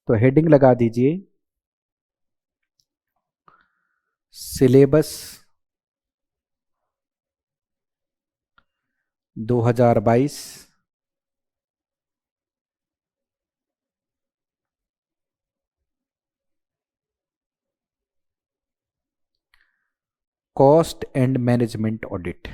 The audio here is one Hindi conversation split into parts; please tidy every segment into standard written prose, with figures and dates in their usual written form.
तो हेडिंग लगा दीजिए syllabus 2022 cost and management audit.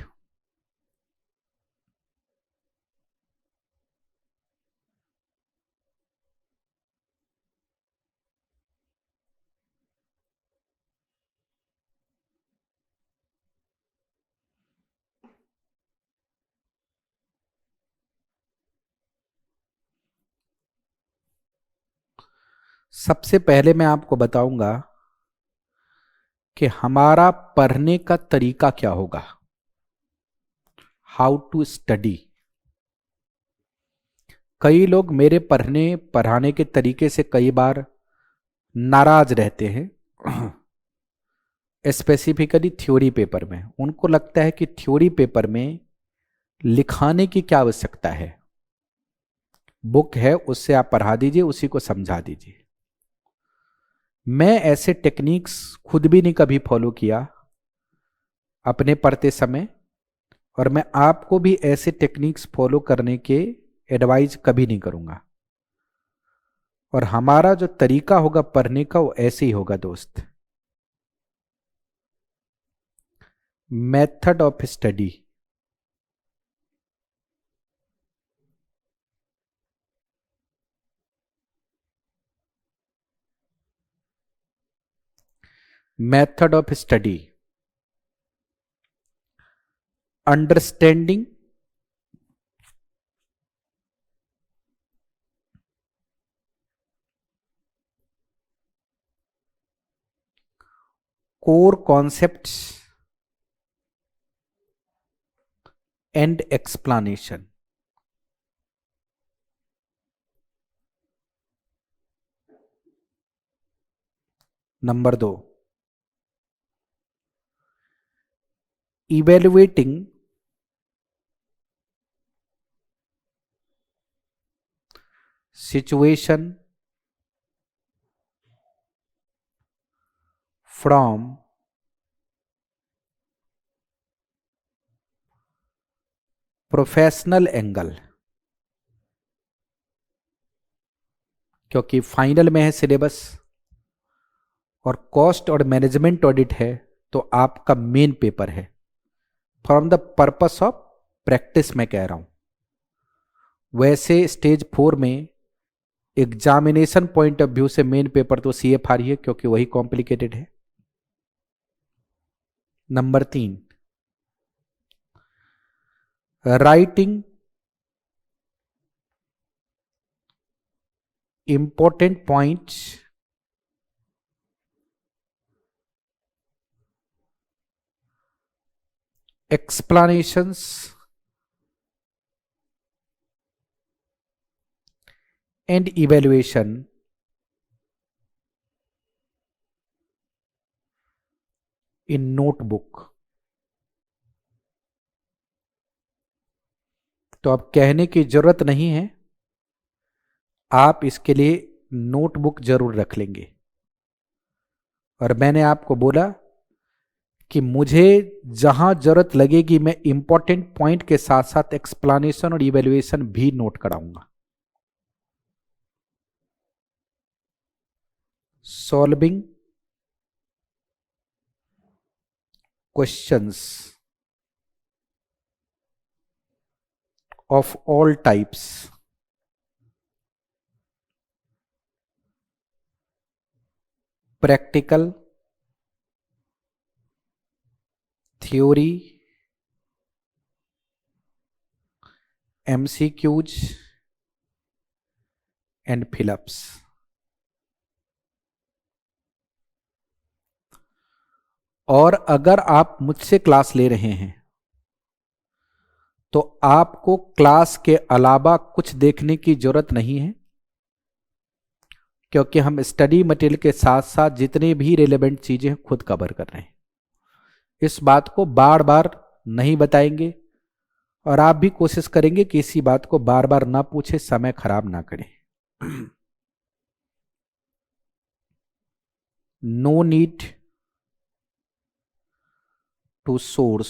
सबसे पहले मैं आपको बताऊंगा कि हमारा पढ़ने का तरीका क्या होगा, हाउ टू स्टडी। कई लोग मेरे पढ़ाने के तरीके से कई बार नाराज रहते हैं, स्पेसिफिकली थ्योरी पेपर में। उनको लगता है कि थ्योरी पेपर में लिखाने की क्या आवश्यकता है, बुक है उससे आप पढ़ा दीजिए, उसी को समझा दीजिए। मैं ऐसे टेक्निक्स खुद भी नहीं कभी फॉलो किया अपने पढ़ते समय, और मैं आपको भी ऐसे टेक्निक्स फॉलो करने के एडवाइज कभी नहीं करूंगा। और हमारा जो तरीका होगा पढ़ने का वो ऐसे ही होगा दोस्त। Method of study. Method of study, understanding core concepts and explanation। Number 2, evaluating situation from professional angle. क्योंकि फाइनल में है सिलेबस और कॉस्ट और मैनेजमेंट ऑडिट है, तो आपका मेन पेपर है। From the purpose of practice मैं कह रहा हूं। वैसे स्टेज 4 में एग्जामिनेशन पॉइंट ऑफ व्यू से मेन पेपर तो CFR ही है, क्योंकि वही कॉम्प्लिकेटेड है। Number 3, writing important points explanations and evaluation in notebook। तो अब कहने की जरूरत नहीं है, आप इसके लिए नोटबुक जरूर रख लेंगे। और मैंने आपको बोला कि मुझे जहां जरूरत लगेगी मैं इंपॉर्टेंट पॉइंट के साथ साथ एक्सप्लेनेशन और इवैल्यूएशन भी नोट कराऊंगा। Solving questions of all types, practical, theory, MCQs and fill-ups. और अगर आप मुझसे क्लास ले रहे हैं तो आपको क्लास के अलावा कुछ देखने की जरूरत नहीं है, क्योंकि हम स्टडी मटेरियल के साथ साथ जितने भी रिलेवेंट चीजें खुद कवर कर रहे हैं। इस बात को बार बार नहीं बताएंगे, और आप भी कोशिश करेंगे कि इसी बात को बार बार ना पूछे, समय खराब ना करें। No need to source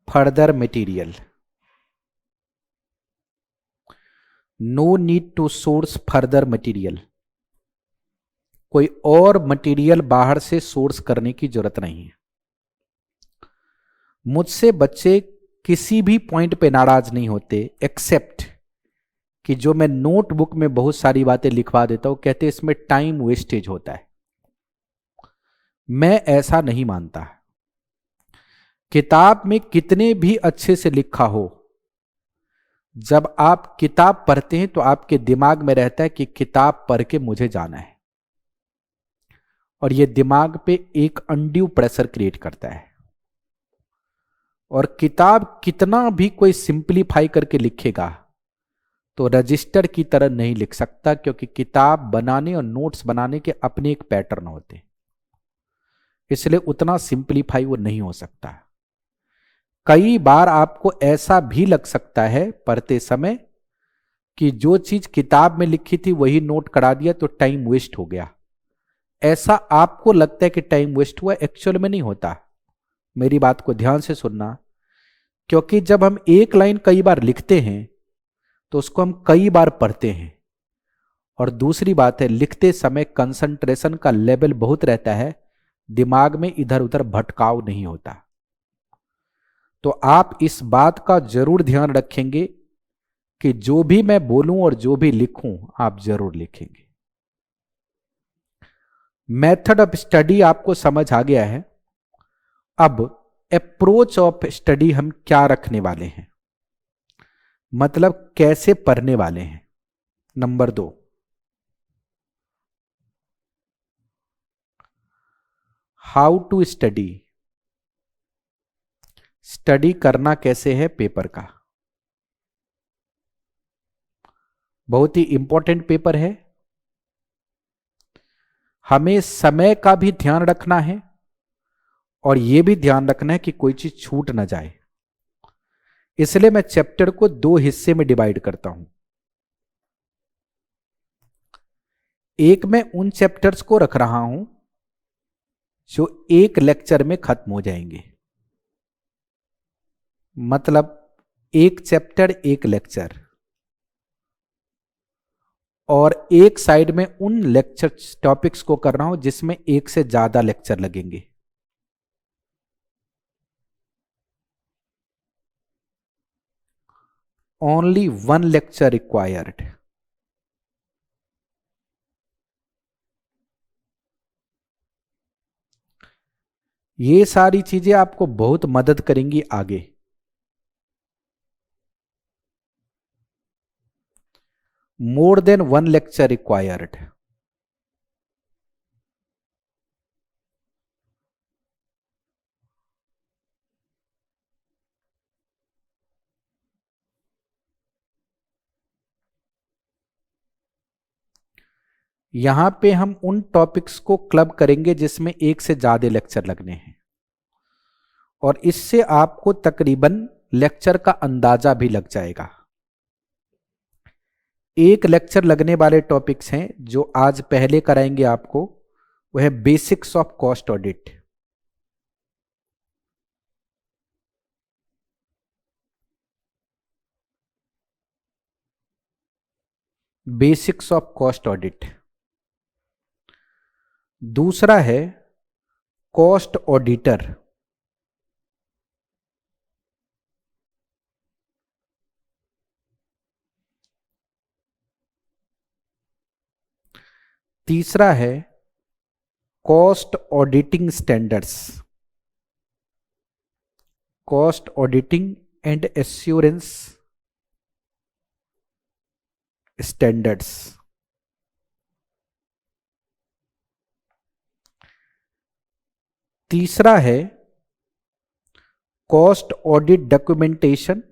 further material, no need to source further material, कोई और मटेरियल बाहर से सोर्स करने की जरूरत नहीं है। मुझसे बच्चे किसी भी पॉइंट पे नाराज नहीं होते, एक्सेप्ट कि जो मैं नोटबुक में बहुत सारी बातें लिखवा देता हूं, कहते इसमें टाइम वेस्टेज होता है। मैं ऐसा नहीं मानता। किताब में कितने भी अच्छे से लिखा हो, जब आप किताब पढ़ते हैं तो आपके दिमाग में रहता है कि किताब पढ़ के मुझे जाना है, और यह दिमाग पे एक अनड्यू प्रेशर क्रिएट करता है। और किताब कितना भी कोई सिंपलीफाई करके लिखेगा तो रजिस्टर की तरह नहीं लिख सकता, क्योंकि किताब बनाने और नोट्स बनाने के अपने एक पैटर्न होते, इसलिए उतना सिंपलीफाई वो नहीं हो सकता। कई बार आपको ऐसा भी लग सकता है पढ़ते समय कि जो चीज किताब में लिखी थी वही नोट करा दिया तो टाइम वेस्ट हो गया। ऐसा आपको लगता है कि टाइम वेस्ट हुआ, एक्चुअल में नहीं होता। मेरी बात को ध्यान से सुनना, क्योंकि जब हम एक लाइन कई बार लिखते हैं तो उसको हम कई बार पढ़ते हैं, और दूसरी बात है लिखते समय कंसंट्रेशन का लेवल बहुत रहता है, दिमाग में इधर उधर भटकाव नहीं होता। तो आप इस बात का जरूर ध्यान रखेंगे कि जो भी मैं बोलूं और जो भी लिखूं आप जरूर लिखेंगे। मेथड ऑफ स्टडी आपको समझ आ गया है। अब अप्रोच ऑफ स्टडी हम क्या रखने वाले हैं, मतलब कैसे पढ़ने वाले हैं। Number 2, how to study, study करना कैसे है पेपर का। बहुत ही इंपॉर्टेंट पेपर है। हमें समय का भी ध्यान रखना है और यह भी ध्यान रखना है कि कोई चीज छूट ना जाए, इसलिए मैं चैप्टर को 2 हिस्से में डिवाइड करता हूं। एक मैं उन चैप्टर्स को रख रहा हूं जो एक लेक्चर में खत्म हो जाएंगे, मतलब एक चैप्टर एक लेक्चर, और एक साइड में उन लेक्चर टॉपिक्स को कर रहा हूं जिसमें एक से ज्यादा लेक्चर लगेंगे। Only 1 lecture required. ये सारी चीजें आपको बहुत मदद करेंगी आगे। More than 1 lecture required. यहां पे हम उन टॉपिक्स को क्लब करेंगे जिसमें एक से ज्यादा लेक्चर लगने हैं, और इससे आपको तकरीबन लेक्चर का अंदाजा भी लग जाएगा। एक लेक्चर लगने वाले टॉपिक्स हैं जो आज पहले कराएंगे आपको, वह है basics of cost audit. Basics of cost audit. दूसरा है कॉस्ट ऑडिटर। तीसरा है cost auditing standards, cost auditing and assurance standards. तीसरा है cost audit documentation.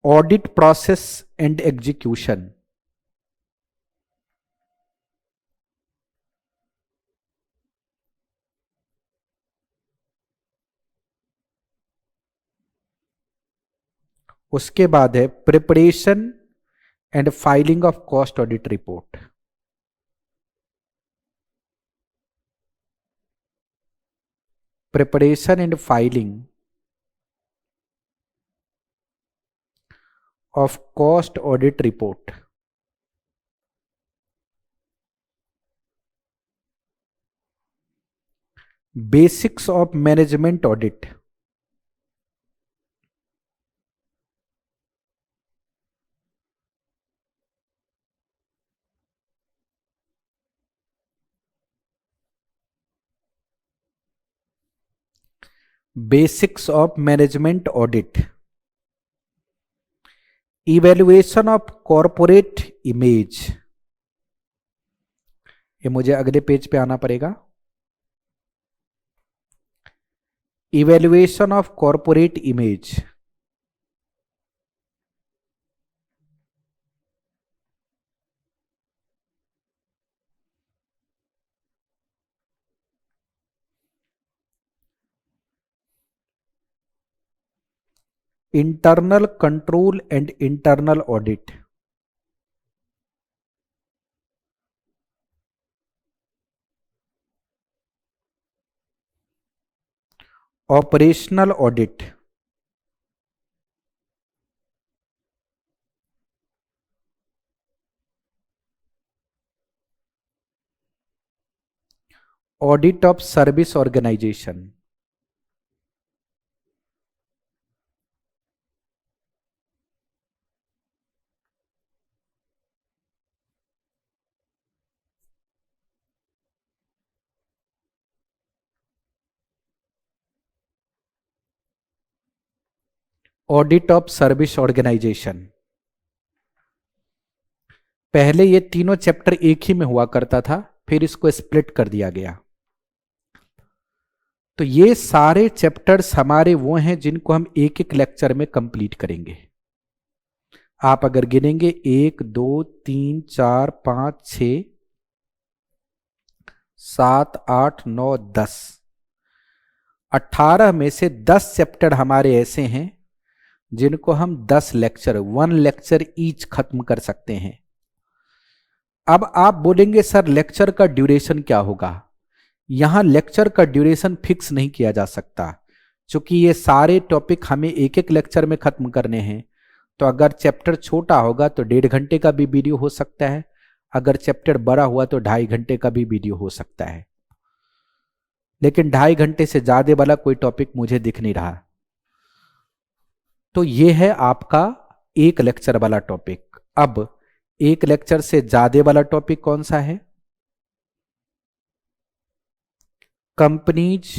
Audit process and execution, उसके बाद है preparation and filing of cost audit report, preparation and filing of cost audit report, basics of management audit, basics of management audit, evaluation of corporate image, ये मुझे अगले पेज पे आना पड़ेगा, evaluation of corporate image, internal control and internal audit, operational audit, audit of service organisation, audit of service organisation. पहले ये तीनों चैप्टर एक ही में हुआ करता था, फिर इसको स्प्लिट कर दिया गया। तो ये सारे चैप्टर्स हमारे वो हैं जिनको हम एक एक लेक्चर में कंप्लीट करेंगे। आप अगर गिनेंगे 1 2 3 4 5 6 7 8 9 10, 18 में से 10 चैप्टर हमारे ऐसे हैं जिनको हम 10 लेक्चर 1 लेक्चर ईच खत्म कर सकते हैं। अब आप बोलेंगे सर लेक्चर का ड्यूरेशन क्या होगा? यहां लेक्चर का ड्यूरेशन फिक्स नहीं किया जा सकता, क्योंकि ये सारे टॉपिक हमें एक एक लेक्चर में खत्म करने हैं। तो अगर चैप्टर छोटा होगा तो 1.5 घंटे का भी वीडियो हो सकता है, अगर चैप्टर बड़ा हुआ तो 2.5 घंटे का भी वीडियो हो सकता है, लेकिन 2.5 घंटे से ज्यादा वाला कोई टॉपिक मुझे दिख नहीं रहा। तो ये है आपका एक लेक्चर वाला टॉपिक। अब एक लेक्चर से ज्यादा वाला टॉपिक कौन सा है? Companies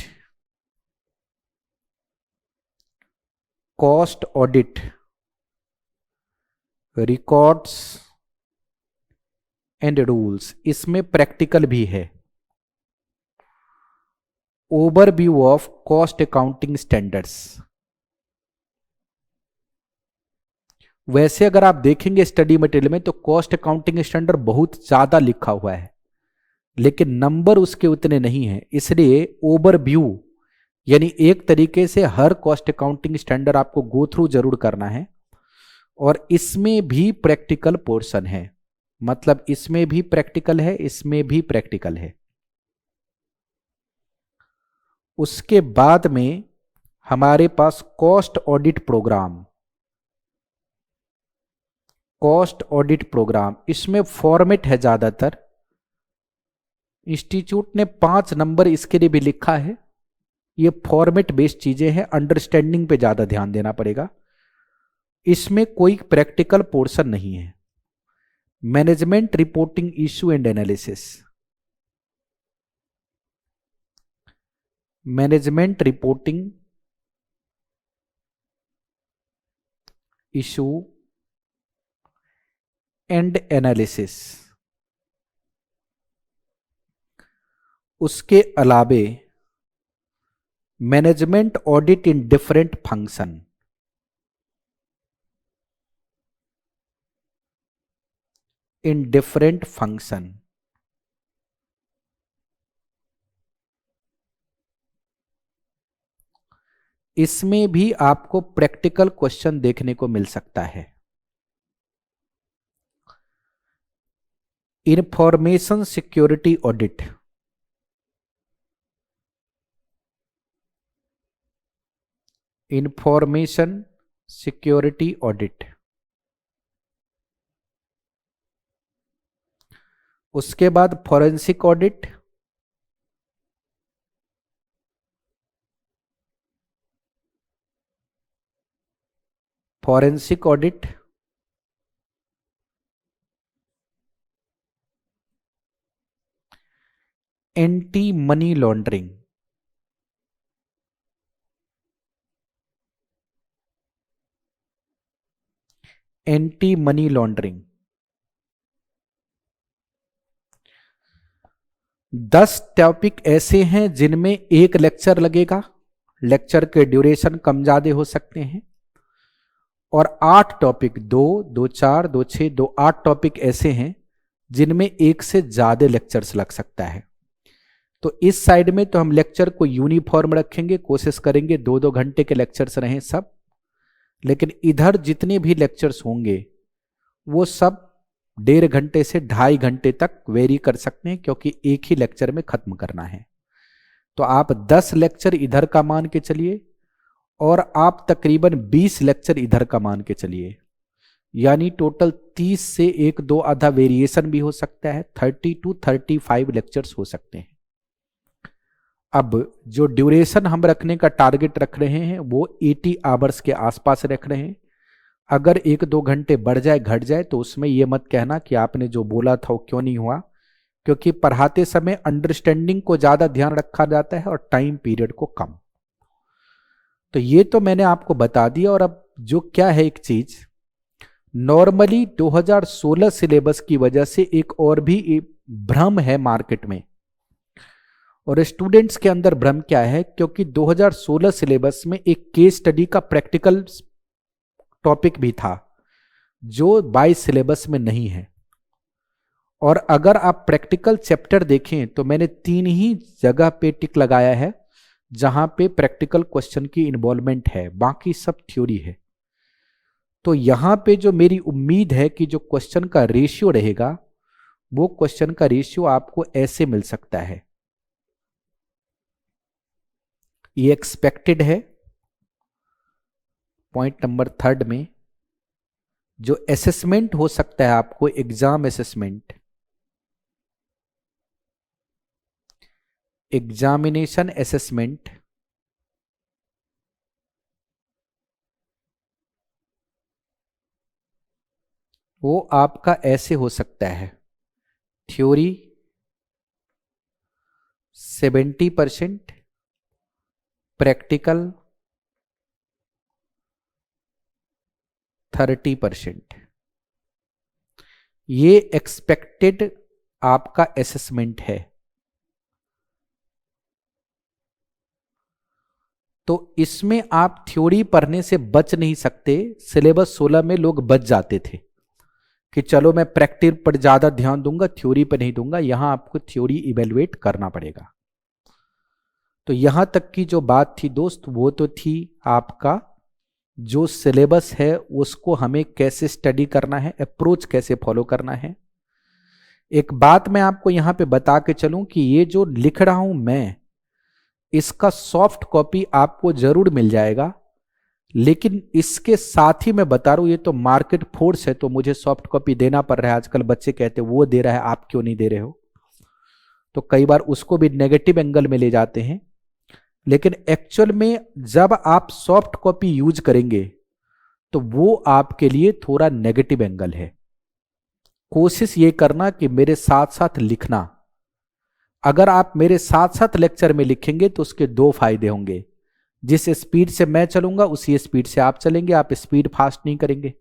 cost audit records and rules, इसमें प्रैक्टिकल भी है। Overview of cost accounting standards. वैसे अगर आप देखेंगे स्टडी मटेरियल में तो कॉस्ट अकाउंटिंग स्टैंडर्ड बहुत ज्यादा लिखा हुआ है, लेकिन नंबर उसके उतने नहीं है, इसलिए ओवरव्यू यानी एक तरीके से हर कॉस्ट अकाउंटिंग स्टैंडर्ड आपको गो थ्रू जरूर करना है। और इसमें भी प्रैक्टिकल पोर्शन है, मतलब इसमें भी प्रैक्टिकल है, इसमें भी प्रैक्टिकल है। उसके बाद में हमारे पास cost audit program, cost audit program, इसमें फॉर्मेट है ज्यादातर। इंस्टीट्यूट ने 5 नंबर इसके लिए भी लिखा है। ये फॉर्मेट बेस्ड चीजें हैं, अंडरस्टैंडिंग पे ज्यादा ध्यान देना पड़ेगा। इसमें कोई प्रैक्टिकल पोर्शन नहीं है। Management reporting issue and analysis, management reporting issue and analysis. उसके अलावे management audit in different function, in different function. इसमें भी आपको प्रैक्टिकल क्वेश्चन देखने को मिल सकता है। Information security audit, information security audit, उसके बाद forensic audit, forensic audit, anti money laundering, anti money laundering. 10 topic ऐसे हैं जिनमें एक लेक्चर लगेगा, लेक्चर के ड्यूरेशन कम ज्यादा हो सकते हैं। और 8 टॉपिक, 2, 2, 4, 2, 6, 2, 8 टॉपिक ऐसे हैं जिनमें एक से ज्यादा लेक्चर्स लग सकता है। तो इस साइड में तो हम लेक्चर को यूनिफॉर्म रखेंगे, कोशिश करेंगे 2-2 घंटे के लेक्चर्स रहें सब। लेकिन इधर जितने भी लेक्चर्स होंगे वो सब 1.5 घंटे से 2.5 घंटे तक वेरी कर सकते हैं, क्योंकि एक ही लेक्चर में खत्म करना है। तो आप 10 लेक्चर इधर का मान के चलिए और आप तकरीबन 20 लेक्चर इधर का मान के चलिए, यानी टोटल 30 से 1-2 आधा वेरिएशन भी हो सकता है, 30 to 35 लेक्चर्स हो सकते हैं। अब जो ड्यूरेशन हम रखने का टारगेट रख रहे हैं वो 80 आवर्स के आसपास रख रहे हैं। अगर 1-2 घंटे बढ़ जाए घट जाए तो उसमें ये मत कहना कि आपने जो बोला था वो क्यों नहीं हुआ, क्योंकि पढ़ाते समय अंडरस्टैंडिंग को ज्यादा ध्यान रखा जाता है और टाइम पीरियड को कम। तो ये तो मैंने आपको बता दिया। और अब जो क्या है एक चीज, नॉर्मली 2016 सिलेबस की वजह से एक और भी भ्रम है मार्केट में, और स्टूडेंट्स के अंदर भ्रम क्या है, क्योंकि 2016 सिलेबस में एक केस स्टडी का प्रैक्टिकल टॉपिक भी था जो 22 सिलेबस में नहीं है। और अगर आप प्रैक्टिकल चैप्टर देखें तो मैंने 3 ही जगह पे टिक लगाया है जहां पे प्रैक्टिकल क्वेश्चन की इन्वॉल्वमेंट है, बाकी सब थ्योरी है। तो यहां पे जो मेरी उम्मीद है कि जो क्वेश्चन का रेशियो रहेगा वो क्वेश्चन का रेशियो आपको ऐसे मिल सकता है। ये एक्सपेक्टेड है। पॉइंट नंबर 3 में जो असेसमेंट हो सकता है आपको, एग्जाम असेसमेंट, एग्जामिनेशन असेसमेंट, वो आपका ऐसे हो सकता है, थ्योरी 70%, प्रैक्टिकल 30%। ये एक्सपेक्टेड आपका असेसमेंट है। तो इसमें आप थ्योरी पढ़ने से बच नहीं सकते। सिलेबस 16 में लोग बच जाते थे कि चलो मैं प्रैक्टिस पर ज्यादा ध्यान दूंगा, थ्योरी पर नहीं दूंगा। यहां आपको थ्योरी इवेलुएट करना पड़ेगा। तो यहां तक की जो बात थी दोस्त, वो तो थी आपका जो सिलेबस है उसको हमें कैसे स्टडी करना है, अप्रोच कैसे फॉलो करना है। एक बात मैं आपको यहां पे बता के चलूं कि ये जो लिख रहा हूं मैं, इसका सॉफ्ट कॉपी आपको जरूर मिल जाएगा, लेकिन इसके साथ ही मैं बता रहा हूं ये तो मार्केट फोर्स है, तो मुझे सॉफ्ट कॉपी देना पड़ रहा है। आजकल बच्चे कहते हैं वो दे रहा है आप क्यों नहीं दे रहे हो, तो कई बार उसको भी नेगेटिव एंगल में ले जाते हैं। लेकिन एक्चुअल में जब आप सॉफ्ट कॉपी यूज करेंगे तो वो आपके लिए थोड़ा नेगेटिव एंगल है। कोशिश ये करना कि मेरे साथ साथ लिखना। अगर आप मेरे साथ साथ लेक्चर में लिखेंगे तो उसके 2 फायदे होंगे। जिस स्पीड से मैं चलूंगा उसी स्पीड से आप चलेंगे, आप स्पीड फास्ट नहीं करेंगे।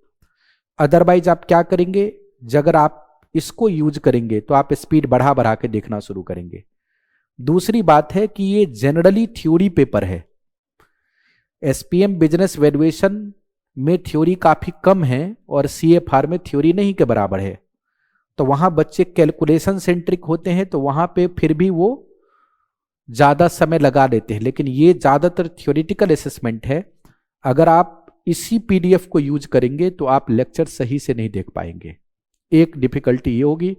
अदरवाइज आप क्या करेंगे, अगर आप इसको यूज करेंगे तो आप स्पीड बढ़ा बढ़ा के देखना शुरू करेंगे। दूसरी बात है कि ये जनरली थ्योरी पेपर है। एसपीएम बिजनेस वैल्यूएशन में थ्योरी काफी कम है और सीएफआर में थ्योरी नहीं के बराबर है। तो वहां बच्चे कैलकुलेशन सेंट्रिक होते हैं, तो वहां पे फिर भी वो ज्यादा समय लगा देते हैं। लेकिन ये ज्यादातर थ्योरेटिकल असेसमेंट है, अगर आप इसी पीडीएफ को यूज करेंगे तो आप लेक्चर सही से नहीं देख पाएंगे। एक डिफिकल्टी ये होगी।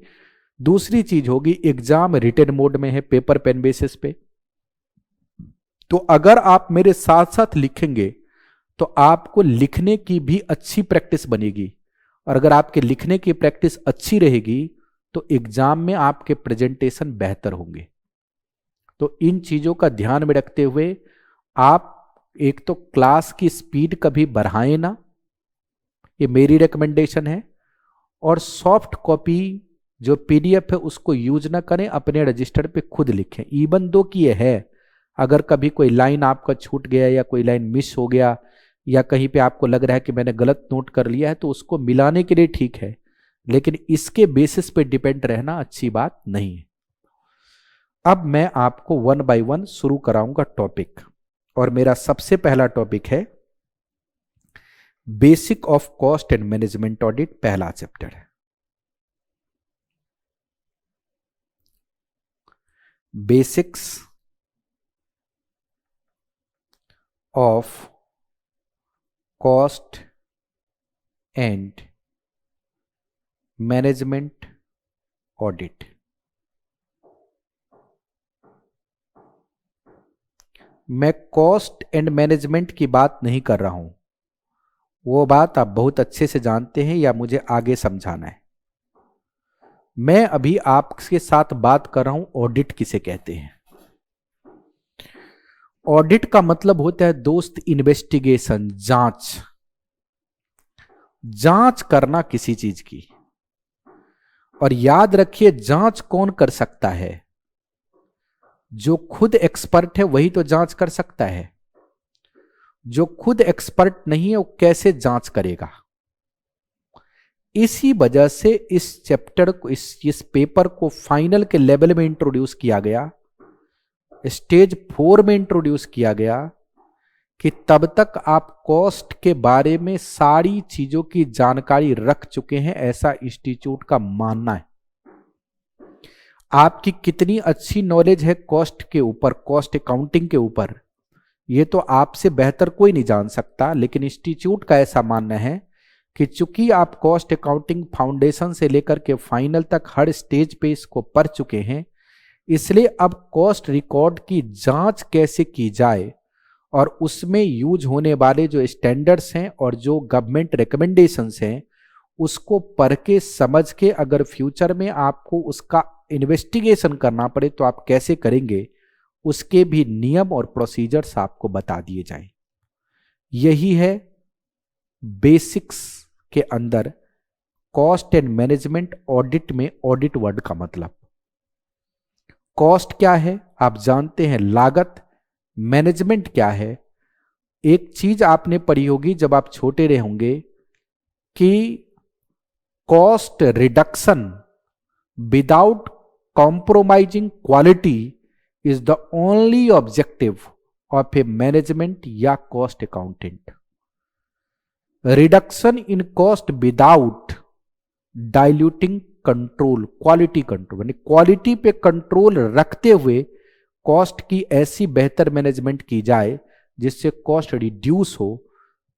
दूसरी चीज होगी, एग्जाम रिटन मोड में है, पेपर पेन बेसिस पे। तो अगर आप मेरे साथ साथ लिखेंगे तो आपको लिखने की भी अच्छी प्रैक्टिस बनेगी, और अगर आपके लिखने की प्रैक्टिस अच्छी रहेगी तो एग्जाम में आपके प्रेजेंटेशन बेहतर होंगे। तो इन चीजों का ध्यान में रखते हुए आप एक तो क्लास की स्पीड कभी बढ़ाएं ना, ये मेरी रिकमेंडेशन है, और सॉफ्ट कॉपी जो पीडीएफ है उसको यूज ना करें, अपने रजिस्टर पे खुद लिखें। इवन दो कि ये है, अगर कभी कोई लाइन आपका छूट गया या कोई लाइन मिस हो गया या कहीं पे आपको लग रहा है कि मैंने गलत नोट कर लिया है, तो उसको मिलाने के लिए ठीक है, लेकिन इसके बेसिस पे डिपेंड रहना अच्छी बात नहीं है। अब मैं आपको वन बाय वन शुरू कराऊंगा टॉपिक, और मेरा सबसे पहला टॉपिक है basic of cost and management audit, पहला चैप्टर है। Basics of cost and management audit. मैं कॉस्ट एंड मैनेजमेंट की बात नहीं कर रहा हूं, वो बात आप बहुत अच्छे से जानते हैं या मुझे आगे समझाना है। मैं अभी आपके साथ बात कर रहा हूं ऑडिट किसे कहते हैं। ऑडिट का मतलब होता है दोस्त इन्वेस्टिगेशन, जांच, जांच करना किसी चीज की। और याद रखिए, जांच कौन कर सकता है? जो खुद एक्सपर्ट है वही तो जांच कर सकता है। जो खुद एक्सपर्ट नहीं है वो कैसे जांच करेगा? इसी वजह से इस चैप्टर को, इस पेपर को फाइनल के लेवल में इंट्रोड्यूस किया गया, स्टेज 4 में इंट्रोड्यूस किया गया, कि तब तक आप कॉस्ट के बारे में सारी चीजों की जानकारी रख चुके हैं, ऐसा इंस्टीट्यूट का मानना है। आपकी कितनी अच्छी नॉलेज है कॉस्ट के ऊपर, कॉस्ट अकाउंटिंग के ऊपर, ये तो आपसे बेहतर कोई नहीं जान सकता। लेकिन इंस्टीट्यूट का ऐसा मानना है कि चूंकि आप कॉस्ट अकाउंटिंग फाउंडेशन से लेकर के फाइनल तक हर स्टेज पे इसको पढ़ चुके हैं, इसलिए अब कॉस्ट रिकॉर्ड की जांच कैसे की जाए और उसमें यूज होने वाले जो स्टैंडर्ड्स हैं और जो गवर्नमेंट रिकमेंडेशंस हैं उसको पढ़ के समझ के, अगर फ्यूचर में आपको उसका इन्वेस्टिगेशन करना पड़े तो आप कैसे करेंगे, उसके भी नियम और प्रोसीजर्स आपको बता दिए जाएं। यही है बेसिक्स के अंदर कॉस्ट एंड मैनेजमेंट ऑडिट में ऑडिट वर्ड का मतलब। कॉस्ट क्या है आप जानते हैं, लागत। मैनेजमेंट क्या है? एक चीज आपने पढ़ी होगी जब आप छोटे रहे होंगे कि cost reduction without compromising quality is the only objective of a management या cost accountant. Reduction in cost without diluting control, quality control, यानी क्वालिटी पे कंट्रोल रखते हुए कॉस्ट की ऐसी बेहतर मैनेजमेंट की जाए जिससे कॉस्ट रिड्यूस हो,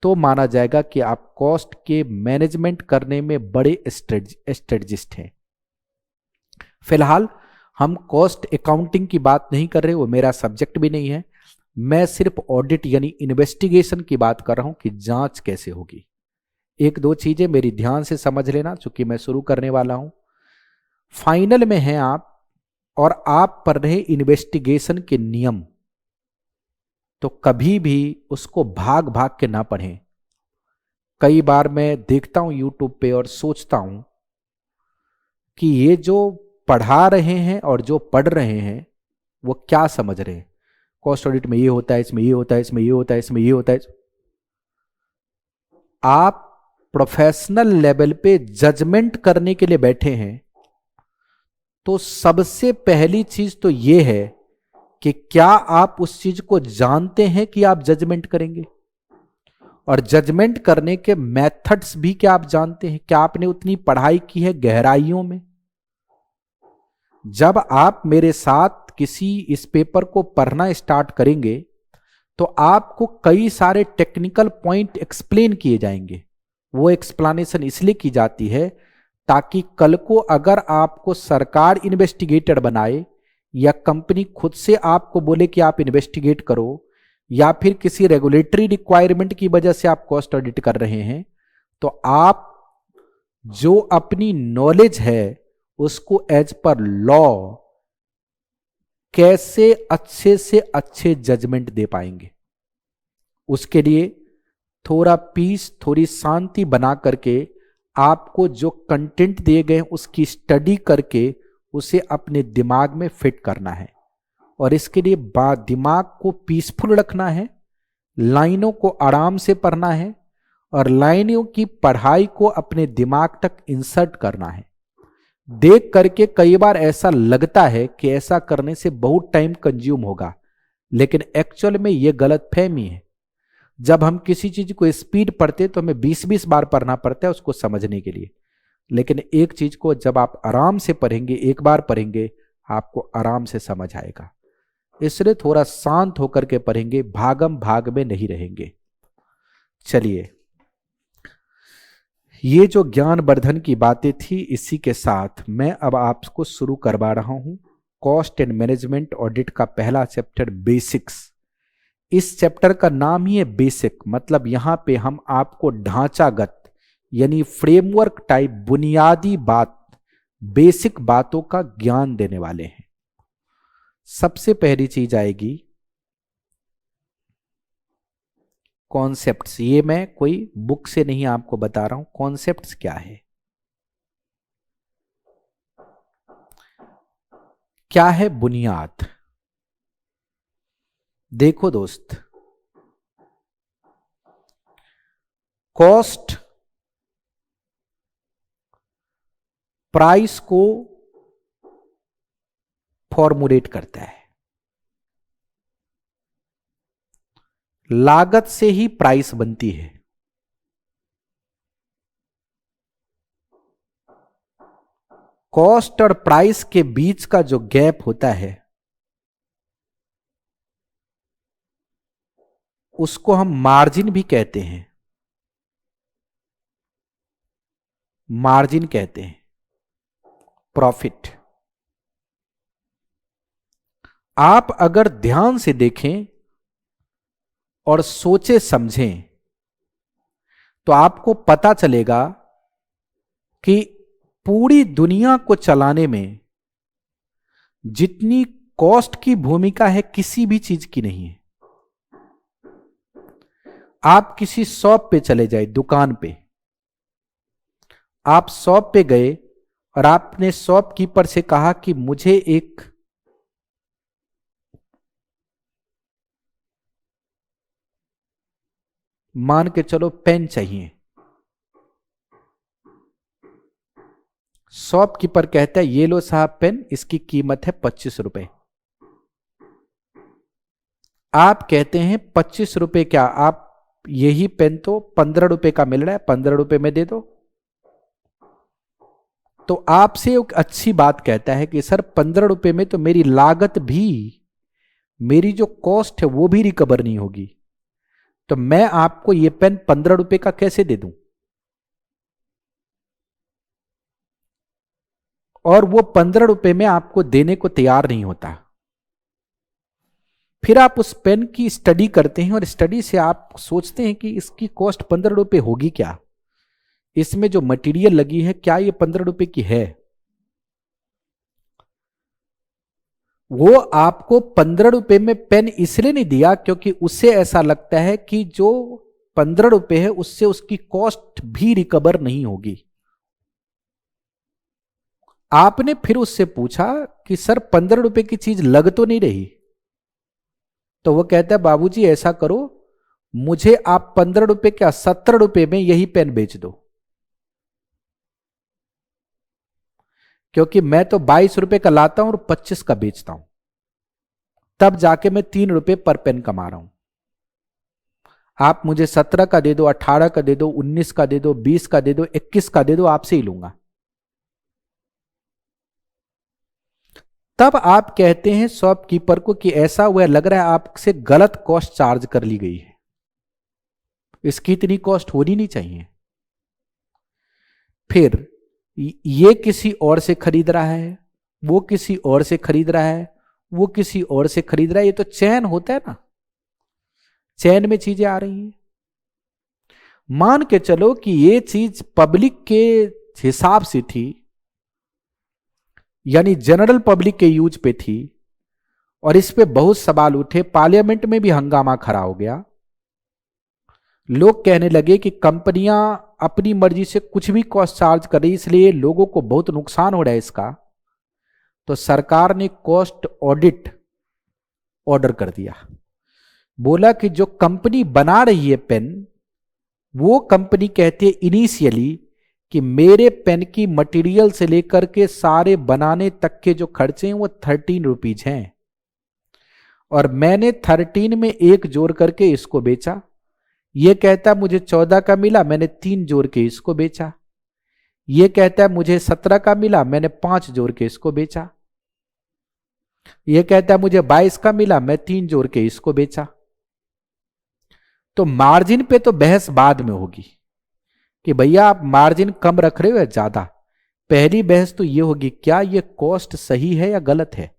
तो माना जाएगा कि आप कॉस्ट के मैनेजमेंट करने में बड़े स्ट्रेटजिस्ट हैं। फिलहाल हम कॉस्ट अकाउंटिंग की बात नहीं कर रहे, वो मेरा सब्जेक्ट भी नहीं है। मैं सिर्फ ऑडिट यानी इन्वेस्टिगेशन की बात कर रहा हूं कि जांच कैसे होगी। एक दो चीजें मेरी ध्यान से समझ लेना, चूंकि मैं शुरू करने वाला हूं। फाइनल में हैं आप और आप पढ़ रहे इन्वेस्टिगेशन के नियम, तो कभी भी उसको भाग भाग के ना पढ़ें। कई बार मैं देखता हूं यूट्यूब पे और सोचता हूं कि ये जो पढ़ा रहे हैं और जो पढ़ रहे हैं वो क्या समझ रहे हैं। कॉस्ट ऑडिट में ये होता है, इसमें ये होता है, इसमें ये होता है, इसमें ये होता है। आप प्रोफेशनल लेवल पे जजमेंट करने के लिए बैठे हैं, तो सबसे पहली चीज तो ये है कि क्या आप उस चीज को जानते हैं कि आप जजमेंट करेंगे, और जजमेंट करने के मेथड्स भी क्या आप जानते हैं, क्या आपने उतनी पढ़ाई की है गहराइयों में। जब आप मेरे साथ किसी इस पेपर को पढ़ना स्टार्ट करेंगे तो आपको कई सारे टेक्निकल पॉइंट एक्सप्लेन किए जाएंगे। वो एक्सप्लेनेशन इसलिए की जाती है ताकि कल को अगर आपको सरकार इन्वेस्टिगेटर बनाए या कंपनी खुद से आपको बोले कि आप इन्वेस्टिगेट करो, या फिर किसी रेगुलेटरी रिक्वायरमेंट की वजह से आप कॉस्ट ऑडिट कर रहे हैं, तो आप जो अपनी नॉलेज है उसको एज पर लॉ कैसे अच्छे से अच्छे जजमेंट दे पाएंगे। उसके लिए थोड़ा पीस, थोड़ी शांति बना करके आपको जो कंटेंट दिए गए उसकी स्टडी करके उसे अपने दिमाग में फिट करना है। और इसके लिए दिमाग को पीसफुल रखना है, लाइनों को आराम से पढ़ना है और लाइनों की पढ़ाई को अपने दिमाग तक इंसर्ट करना है। देख करके कई बार ऐसा लगता है कि ऐसा करने से बहुत टाइम कंज्यूम होगा, लेकिन एक्चुअल में यह गलतफहमी है। जब हम किसी चीज को स्पीड पढ़ते तो हमें 20-20 बार पढ़ना पड़ता है उसको समझने के लिए, लेकिन एक चीज को जब आप आराम से पढ़ेंगे, एक बार पढ़ेंगे, आपको आराम से समझ आएगा। इसलिए थोड़ा शांत होकर के पढ़ेंगे, भागम भाग में नहीं रहेंगे। चलिए, ये जो ज्ञानवर्धन की बातें थी, इसी के साथ मैं अब आपको शुरू करवा रहा हूं कॉस्ट एंड मैनेजमेंट ऑडिट का पहला चैप्टर, बेसिक्स। इस चैप्टर का नाम ही है बेसिक, मतलब यहां पे हम आपको ढांचागत यानी फ्रेमवर्क टाइप बुनियादी बात, बेसिक बातों का ज्ञान देने वाले हैं। सबसे पहली चीज आएगी कॉन्सेप्ट्स। ये मैं कोई बुक से नहीं आपको बता रहा हूं, कॉन्सेप्ट्स क्या है। क्या है बुनियाद? देखो दोस्त, कॉस्ट प्राइस को फॉर्मुलेट करता है। लागत से ही प्राइस बनती है। कॉस्ट और प्राइस के बीच का जो गैप होता है उसको हम मार्जिन भी कहते हैं, मार्जिन कहते हैं, प्रॉफिट। आप अगर ध्यान से देखें और सोचे समझें तो आपको पता चलेगा कि पूरी दुनिया को चलाने में जितनी कॉस्ट की भूमिका है किसी भी चीज की नहीं है। आप किसी शॉप पे चले जाए, दुकान पे आप शॉप पे गए और आपने शॉपकीपर से कहा कि मुझे एक मान के चलो पेन चाहिए। शॉपकीपर कहता है ये लो साहब पेन, इसकी कीमत है 25 रुपए। आप कहते हैं 25 रुपए क्या, आप यही पेन तो 15 रुपए का मिल रहा है, 15 रुपए में दे दो। तो आपसे एक अच्छी बात कहता है कि सर 15 रुपए में तो मेरी लागत भी, मेरी जो कॉस्ट है वो भी रिकवर नहीं होगी, तो मैं आपको ये पेन 15 रुपए का कैसे दे दूं। और वो 15 रुपए में आपको देने को तैयार नहीं होता। फिर आप उस पेन की स्टडी करते हैं और स्टडी से आप सोचते हैं कि इसकी कॉस्ट 15 रुपए होगी क्या, इसमें जो मटेरियल लगी है क्या ये 15 रुपए की है। वो आपको 15 रुपए में पेन इसलिए नहीं दिया क्योंकि उसे ऐसा लगता है कि जो 15 रुपए है उससे उसकी कॉस्ट भी रिकवर नहीं होगी। आपने फिर उससे पूछा कि सर 15 रुपए की चीज लग तो नहीं रही, तो वो कहता है बाबूजी ऐसा करो, मुझे आप 15 रुपए क्या 17 रुपए में यही पेन बेच दो, क्योंकि मैं तो 22 रुपए का लाता हूं और 25 का बेचता हूं, तब जाके मैं 3 रुपए पर पेन कमा रहा हूं। आप मुझे 17 का दे दो, 18 का दे दो, 19 का दे दो, 20 का दे दो, 21 का दे दो, आपसे ही लूंगा। तब आप कहते हैं शॉपकीपर को कि ऐसा हुआ लग रहा है आपसे गलत कॉस्ट चार्ज कर ली गई है, इसकी इतनी कॉस्ट होनी नहीं चाहिए। फिर ये किसी और से खरीद रहा है, वो किसी और से खरीद रहा है, वो किसी और से खरीद रहा है, ये तो चैन होता है ना, चैन में चीजें आ रही हैं। मान के चलो कि ये चीज पब्लिक के हिसाब से थी, यानी जनरल पब्लिक के यूज पे थी, और इस पे बहुत सवाल उठे, पार्लियामेंट में भी हंगामा खड़ा हो गया। लोग कहने लगे कि कंपनियां अपनी मर्जी से कुछ भी कॉस्ट चार्ज कर रही, इसलिए लोगों को बहुत नुकसान हो रहा है इसका। तो सरकार ने कॉस्ट ऑडिट ऑर्डर कर दिया, बोला कि जो कंपनी बना रही है पेन, वो कंपनी कहती है इनिशियली कि मेरे पेन की मटेरियल से लेकर के सारे बनाने तक के जो खर्चे हैं वो 13 रुपीज हैं, और मैंने 13 में एक जोड़ करके इसको बेचा। ये कहता मुझे 14 का मिला, मैंने 3 जोड़ के इसको बेचा। ये कहता है मुझे 17 का मिला, मैंने 5 जोड़ के इसको बेचा। ये कहता है मुझे 22 का मिला, मैं 3 जोड़ के इसको बेचा। तो मार्जिन पे तो बहस बाद में होगी कि भैया आप मार्जिन कम रख रहे हो या ज्यादा। पहली बहस तो ये होगी क्या ये कॉस्ट सही है या गलत है।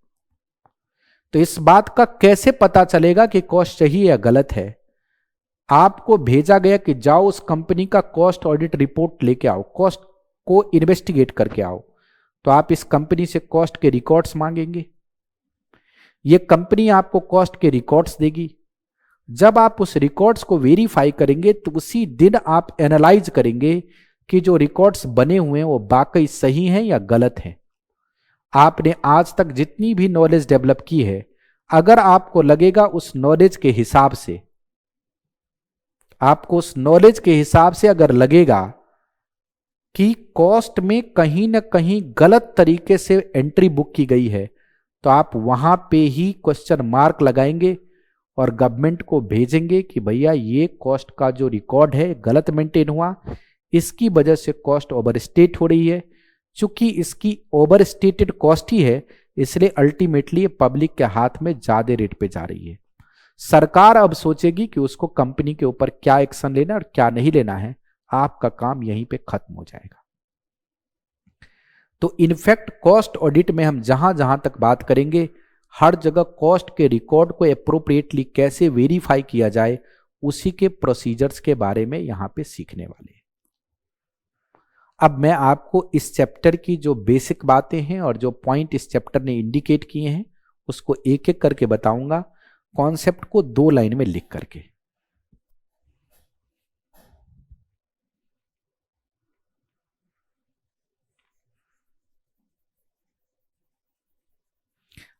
तो इस बात का कैसे पता चलेगा कि कॉस्ट सही है या गलत है। आपको भेजा गया कि जाओ उस कंपनी का कॉस्ट ऑडिट रिपोर्ट लेके आओ, कॉस्ट को इन्वेस्टिगेट करके आओ। तो आप इस कंपनी से कॉस्ट के रिकॉर्ड्स मांगेंगे, ये कंपनी आपको कॉस्ट के रिकॉर्ड्स देगी। जब आप उस रिकॉर्ड्स को वेरीफाई करेंगे तो उसी दिन आप एनालाइज करेंगे कि जो रिकॉर्ड्स बने हुए हैं वो वाकई सही हैं या गलत हैं। आपने आज तक जितनी भी नॉलेज डेवलप की है, अगर आपको लगेगा उस नॉलेज के हिसाब से, आपको उस नॉलेज के हिसाब से अगर लगेगा कि कॉस्ट में कहीं ना कहीं गलत तरीके से एंट्री बुक की गई है, तो आप वहां पे ही क्वेश्चन मार्क लगाएंगे और गवर्नमेंट को भेजेंगे कि भैया ये कॉस्ट का जो रिकॉर्ड है गलत मेंटेन हुआ, इसकी वजह से कॉस्ट ओवरस्टेट हो रही है। चूंकि इसकी ओवरस्टेटेड कॉस्ट ही है, इसलिए अल्टीमेटली पब्लिक के हाथ में ज्यादा रेट पे जा रही है। सरकार अब सोचेगी कि उसको कंपनी के ऊपर क्या एक्शन लेना और क्या नहीं लेना है। आपका काम यहीं पे खत्म हो जाएगा। तो इनफैक्ट कॉस्ट ऑडिट में हम जहां जहां तक बात करेंगे, हर जगह कॉस्ट के रिकॉर्ड को अप्रोप्रिएटली कैसे वेरीफाई किया जाए, उसी के प्रोसीजर्स के बारे में यहां पे सीखने वाले हैं। अब मैं आपको इस चैप्टर की जो बेसिक बातें हैं और जो पॉइंट इस चैप्टर ने इंडिकेट किए हैं उसको एक एक करके बताऊंगा, कॉन्सेप्ट को 2 लाइन में लिख करके।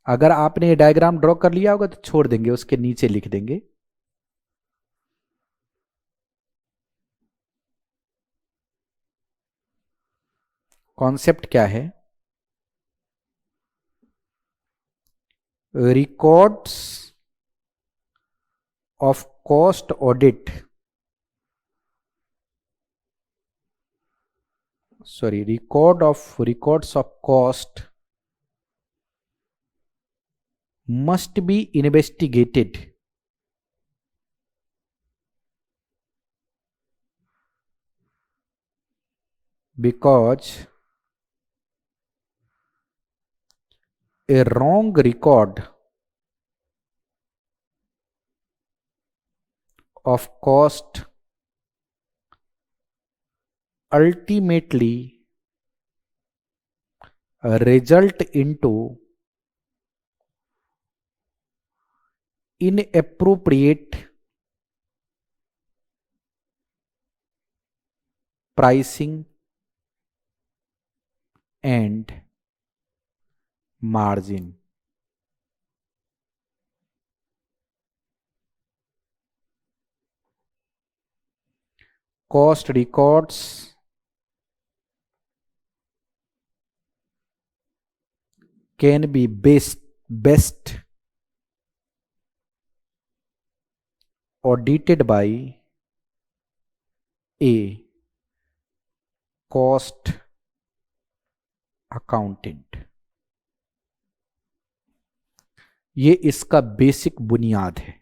अगर आपने ये डायग्राम ड्रॉ कर लिया होगा तो छोड़ देंगे, उसके नीचे लिख देंगे। कॉन्सेप्ट क्या है? Records of cost audit, sorry, records of cost must be investigated because a wrong record of cost ultimately result into inappropriate pricing and margin। cost records can be best audited by a cost accountant। ये इसका बेसिक बुनियाद है।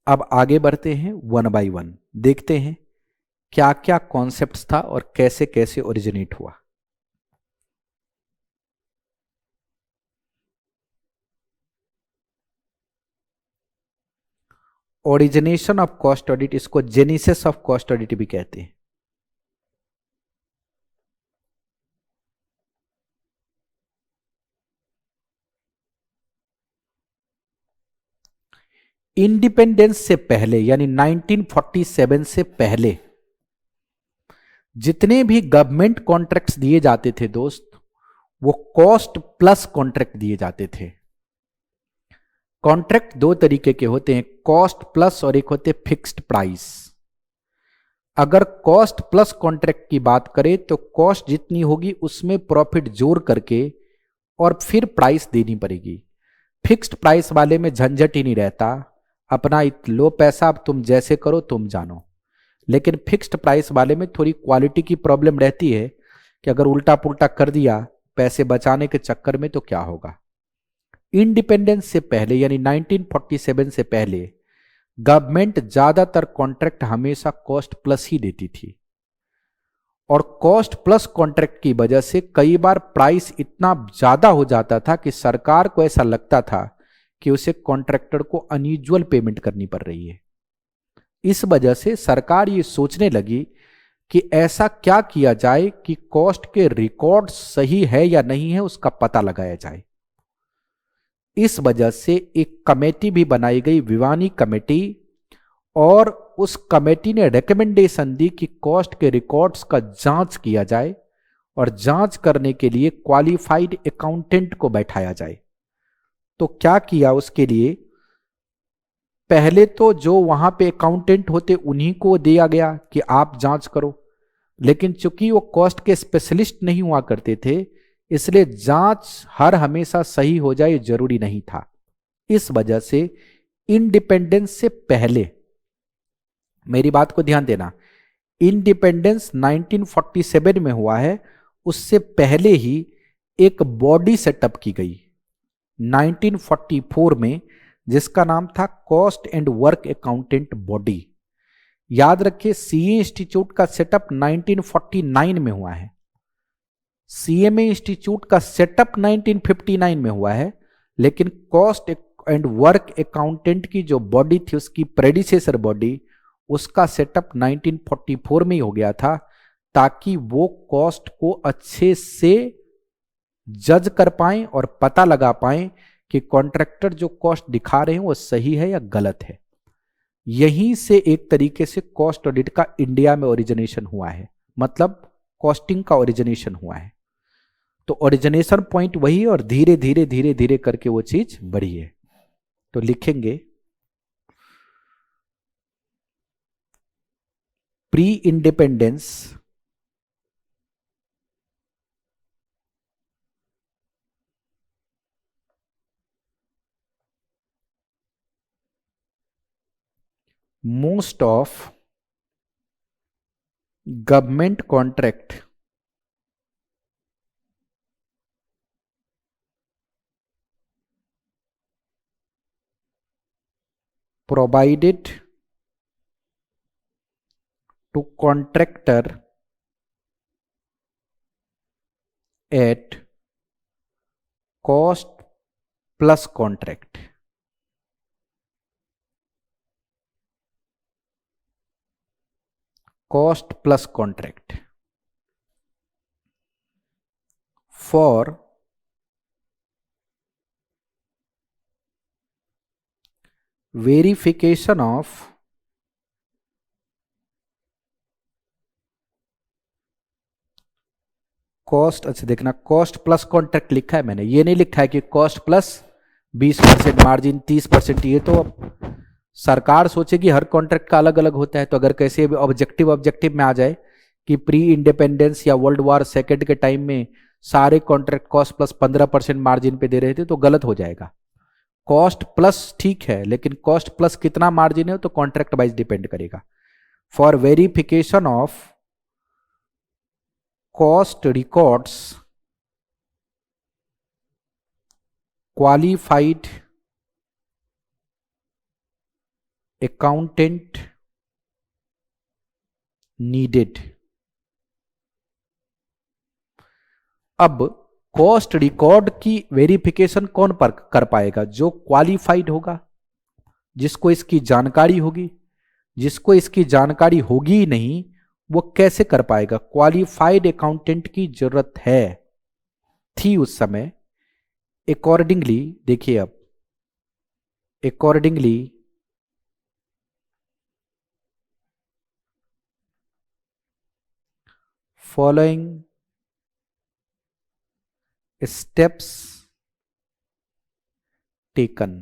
अब आगे बढ़ते हैं, वन बाय वन देखते हैं क्या क्या कॉन्सेप्ट्स था और कैसे कैसे ओरिजिनेट हुआ। ओरिजिनेशन ऑफ कॉस्ट ऑडिट, इसको जेनेसिस ऑफ कॉस्ट ऑडिट भी कहते हैं। इंडिपेंडेंस से पहले यानी 1947 से पहले जितने भी गवर्नमेंट कॉन्ट्रैक्ट्स दिए जाते थे दोस्त, वो कॉस्ट प्लस कॉन्ट्रैक्ट दिए जाते थे। कॉन्ट्रैक्ट दो तरीके के होते हैं, कॉस्ट प्लस और एक होते फिक्स्ड प्राइस। अगर कॉस्ट प्लस कॉन्ट्रैक्ट की बात करें तो कॉस्ट जितनी होगी उसमें प्रॉफिट जोड़ करके और फिर प्राइस देनी पड़ेगी। फिक्स्ड प्राइस वाले में झंझट ही नहीं रहता, अपना लो पैसा, अब तुम जैसे करो तुम जानो। लेकिन फिक्स्ड प्राइस वाले में थोड़ी क्वालिटी की प्रॉब्लम रहती है कि अगर उल्टा पुल्टा कर दिया पैसे बचाने के चक्कर में तो क्या होगा। इंडिपेंडेंस से पहले यानी 1947 से पहले गवर्नमेंट ज्यादातर कॉन्ट्रैक्ट हमेशा कॉस्ट प्लस ही देती थी, और कॉस्ट प्लस कॉन्ट्रैक्ट की वजह से कई बार प्राइस इतना ज्यादा हो जाता था कि सरकार को ऐसा लगता था कि उसे कॉन्ट्रैक्टर को अनयूजुअल पेमेंट करनी पड़ रही है। इस वजह से सरकार ये सोचने लगी कि ऐसा क्या किया जाए कि कॉस्ट के रिकॉर्ड सही है या नहीं है उसका पता लगाया जाए। इस वजह से एक कमेटी भी बनाई गई, विवानी कमेटी, और उस कमेटी ने रिकमेंडेशन दी कि कॉस्ट के रिकॉर्ड्स का जांच किया जाए और जांच करने के लिए क्वालिफाइड अकाउंटेंट को बैठाया जाए। तो क्या किया उसके लिए, पहले तो जो वहां पे अकाउंटेंट होते उन्हीं को दिया गया कि आप जांच करो, लेकिन चूंकि वो कॉस्ट के स्पेशलिस्ट नहीं हुआ करते थे इसलिए जांच हर हमेशा सही हो जाए जरूरी नहीं था। इस वजह से इंडिपेंडेंस से पहले, मेरी बात को ध्यान देना, इंडिपेंडेंस 1947 में हुआ है, उससे पहले ही एक बॉडी सेटअप की गई 1944 में जिसका नाम था cost and work accountant body. याद रखिए सीए इंस्टीट्यूट का सेटअप 1949 में हुआ है, सीएमए इंस्टीट्यूट का सेटअप 1959 में हुआ है, लेकिन कॉस्ट एंड वर्क अकाउंटेंट की जो बॉडी थी उसकी प्रेडिसेसर बॉडी, उसका सेटअप 1944 में ही हो गया था, ताकि वो कॉस्ट को अच्छे से जज कर पाएं और पता लगा पाएं कि कॉन्ट्रैक्टर जो कॉस्ट दिखा रहे हैं वो सही है या गलत है। यहीं से एक तरीके से कॉस्ट ऑडिट का इंडिया में ओरिजिनेशन हुआ है, मतलब कॉस्टिंग का ओरिजिनेशन हुआ है। तो ओरिजिनेशन पॉइंट वही है और धीरे धीरे धीरे धीरे करके वो चीज बढ़ी है। तो लिखेंगे pre independence most of government contract provided to contractor at cost plus contract। cost plus contract for verification of cost. अच्छा देखना, कॉस्ट प्लस कॉन्ट्रैक्ट लिखा है मैंने, ये नहीं लिखा है कि कॉस्ट प्लस 20% मार्जिन 30%। ये तो सरकार सोचेगी हर कॉन्ट्रैक्ट का अलग अलग होता है, तो अगर कैसे ऑब्जेक्टिव ऑब्जेक्टिव में आ जाए कि प्री इंडिपेंडेंस या वर्ल्ड वॉर सेकेंड के टाइम में सारे कॉन्ट्रैक्ट कॉस्ट प्लस 15% मार्जिन पे दे रहे थे तो गलत हो जाएगा। कॉस्ट प्लस ठीक है, लेकिन कॉस्ट प्लस कितना मार्जिन है तो कॉन्ट्रैक्ट वाइज डिपेंड करेगा। For verification of cost records qualified accountant needed. अब कॉस्ट रिकॉर्ड की वेरिफिकेशन कौन पर कर पाएगा? जो क्वालिफाइड होगा, जिसको इसकी जानकारी होगी। जिसको इसकी जानकारी होगी ही नहीं, वो कैसे कर पाएगा? क्वालिफाइड अकाउंटेंट की जरूरत है, थी उस समय। अकॉर्डिंगली देखिए, अब अकॉर्डिंगली फॉलोइंग स्टेप्स टेकन।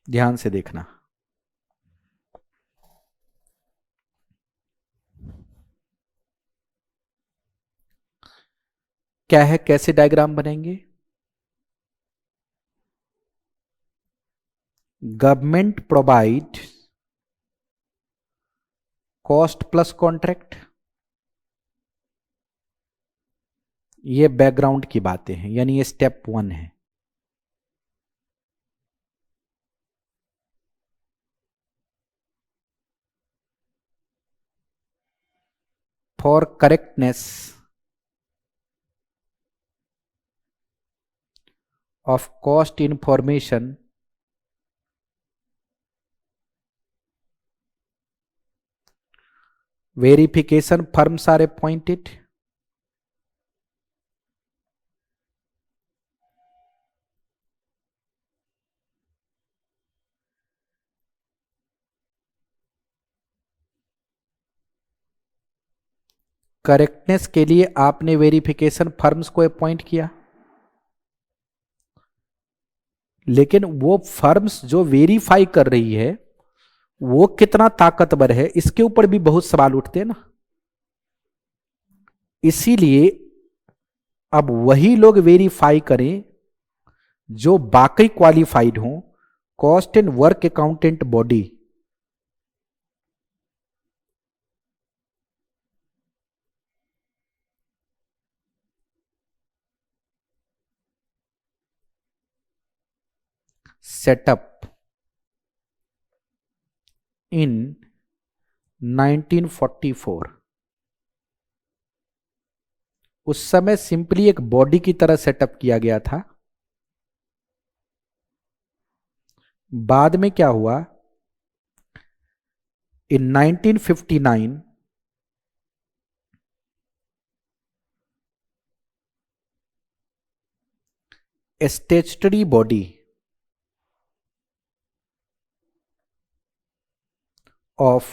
ध्यान से देखना। क्या है, कैसे डायग्राम बनेंगे? Government provide cost plus contract. ये बैकग्राउंड की बातें हैं, यानी ये स्टेप 1 है। For correctness of cost information verification firms are appointed। Correctness के लिए आपने वेरिफिकेशन फर्म्स को अपॉइंट किया, लेकिन वो फर्म्स जो वेरीफाई कर रही है वो कितना ताकतवर है, इसके ऊपर भी बहुत सवाल उठते हैं ना। इसीलिए अब वही लोग वेरीफाई करें जो बाकी क्वालिफाइड हों। Cost and work accountant body setup in 1944। उस समय सिंपली एक बॉडी की तरह सेटअप किया गया था। बाद में क्या हुआ, इन 1959 statutory body of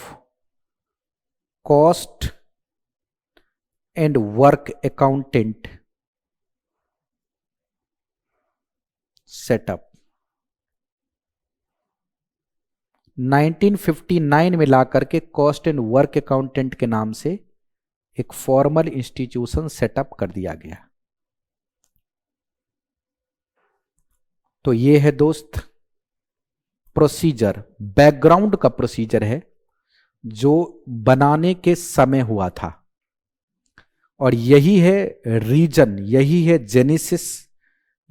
cost and work accountant setup 1959 में ला करके कॉस्ट एंड वर्क अकाउंटेंट के नाम से एक फॉर्मल इंस्टीट्यूशन सेटअप कर दिया गया। तो ये है दोस्त प्रोसीजर, बैकग्राउंड का प्रोसीजर है जो बनाने के समय हुआ था। और यही है रीजन, यही है जेनेसिस,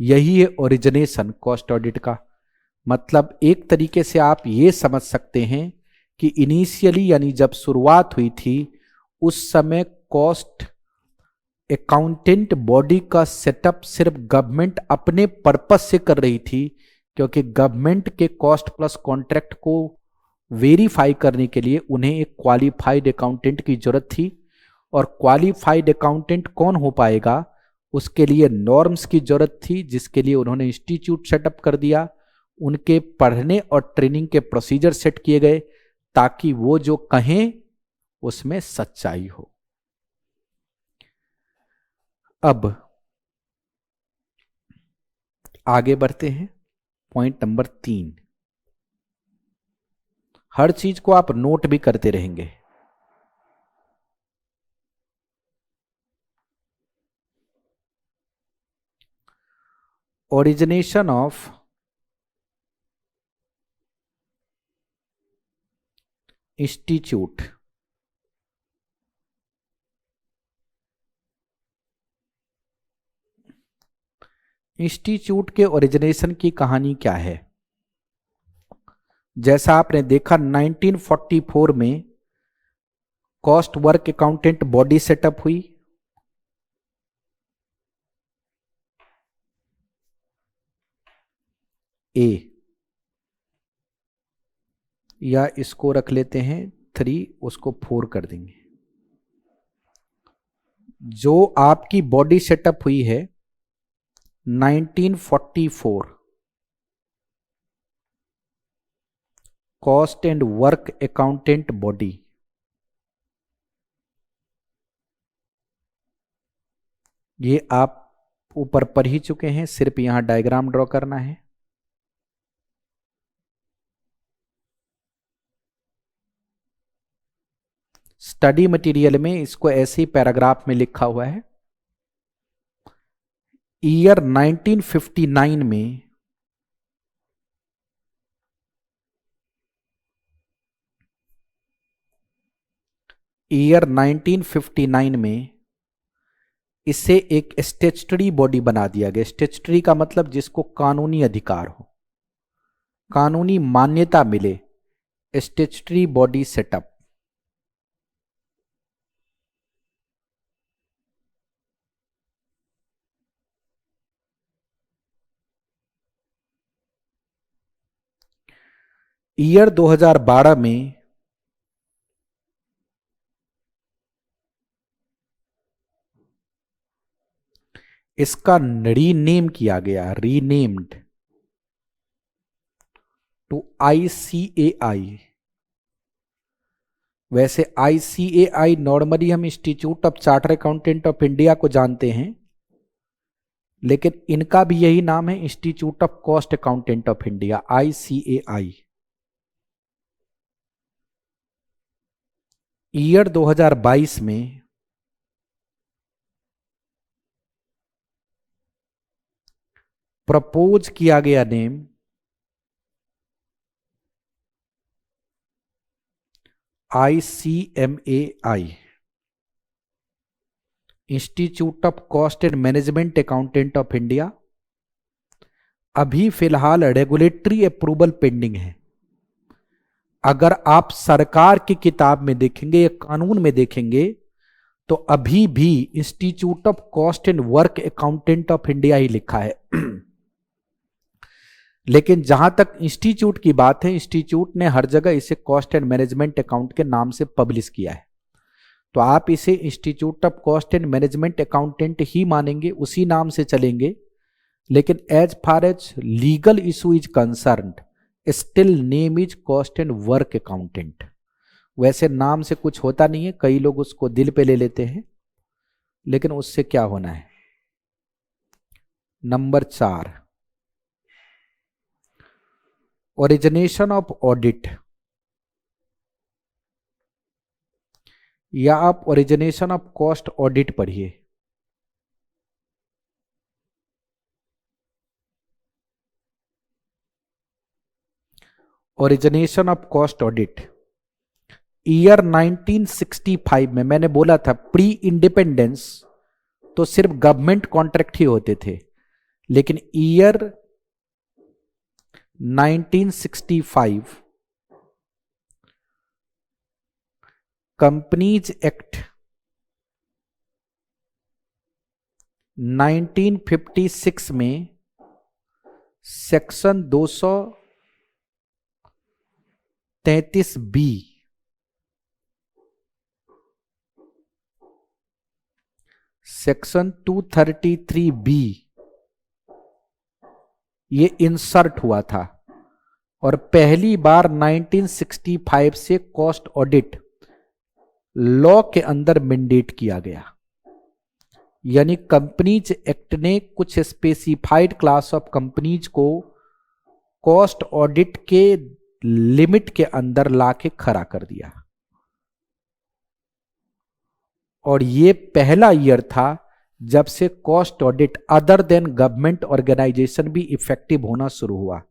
यही है ओरिजिनेशन कॉस्ट ऑडिट का। मतलब एक तरीके से आप ये समझ सकते हैं कि इनिशियली यानी जब शुरुआत हुई थी उस समय कॉस्ट अकाउंटेंट बॉडी का सेटअप सिर्फ गवर्नमेंट अपने पर्पस से कर रही थी, क्योंकि गवर्नमेंट के कॉस्ट प्लस कॉन्ट्रैक्ट को वेरीफाई करने के लिए उन्हें एक क्वालिफाइड अकाउंटेंट की जरूरत थी। और क्वालिफाइड अकाउंटेंट कौन हो पाएगा, उसके लिए नॉर्म्स की जरूरत थी, जिसके लिए उन्होंने इंस्टीट्यूट सेटअप कर दिया। उनके पढ़ने और ट्रेनिंग के प्रोसीजर सेट किए गए ताकि वो जो कहें उसमें सच्चाई हो। अब आगे बढ़ते हैं, पॉइंट नंबर 3। हर चीज को आप नोट भी करते रहेंगे। ओरिजिनेशन ऑफ इंस्टीट्यूट इंस्टीट्यूट के ओरिजिनेशन की कहानी क्या है? जैसा आपने देखा 1944 में cost work accountant body setup हुई। ए, या इसको रख लेते हैं 3, उसको 4 कर देंगे। जो आपकी बॉडी सेटअप हुई है 1944, cost and work accountant body, ये आप ऊपर पढ़ ही चुके हैं, सिर्फ यहां डायग्राम ड्रॉ करना है। स्टडी मटेरियल में इसको ऐसे ही पैराग्राफ में लिखा हुआ है। ईयर 1959 में इसे एक स्टैट्यूटरी बॉडी बना दिया गया। स्टैट्यूटरी का मतलब जिसको कानूनी अधिकार हो, कानूनी मान्यता मिले, स्टैट्यूटरी बॉडी सेटअप। ईयर 2012 में इसका रीनेम किया गया, रीनेम्ड टू ICAI। वैसे ICAI नॉर्मली हम institute of charter accountant of India को जानते हैं, लेकिन इनका भी यही नाम है, institute of cost accountant of India, ICAI। Year 2022 में प्रपोज किया गया name ICMAI, institute of cost and management accountant of India. अभी फिलहाल रेगुलेटरी अप्रूवल पेंडिंग है। अगर आप सरकार की किताब में देखेंगे या कानून में देखेंगे तो अभी भी institute of cost and work accountant of India ही लिखा है। लेकिन जहां तक इंस्टीट्यूट की बात है, इंस्टीट्यूट ने हर जगह इसे कॉस्ट एंड मैनेजमेंट अकाउंट के नाम से पब्लिश किया है, तो आप इसे institute of cost and management accountant ही मानेंगे, उसी नाम से चलेंगे। लेकिन as far as legal issue is concerned, still name is cost and work accountant. वैसे नाम से कुछ होता नहीं है, कई लोग उसको दिल पे ले लेते हैं, लेकिन उससे क्या होना है। नंबर 4, ओरिजिनेशन ऑफ ऑडिट, या आप ओरिजिनेशन ऑफ कॉस्ट ऑडिट पढ़िए। Origination of cost audit year 1965 में, मैंने बोला था प्री इंडिपेंडेंस तो सिर्फ गवर्नमेंट कॉन्ट्रैक्ट ही होते थे, लेकिन ईयर 1965 कंपनीज एक्ट 1956 में सेक्शन 233B, सेक्शन 233B ये इंसर्ट हुआ था और पहली बार 1965 से कॉस्ट ऑडिट लॉ के अंदर मैंडेट किया गया। यानी कंपनीज एक्ट ने कुछ स्पेसिफाइड क्लास ऑफ कंपनीज को कॉस्ट ऑडिट के लिमिट के अंदर लाके खड़ा कर दिया। और ये पहला ईयर था जब से cost audit other than government organisation भी इफेक्टिव होना शुरू हुआ।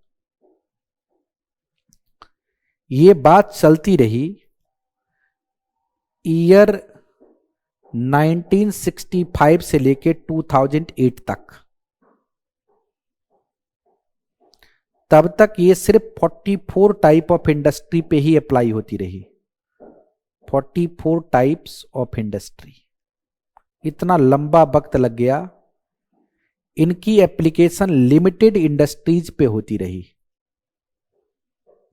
ये बात चलती रही ईयर 1965 से लेके 2008 तक। तब तक ये सिर्फ 44 टाइप ऑफ इंडस्ट्री पे ही अप्लाई होती रही। 44 टाइप्स ऑफ इंडस्ट्री, इतना लंबा वक्त लग गया। इनकी एप्लीकेशन लिमिटेड इंडस्ट्रीज पे होती रही,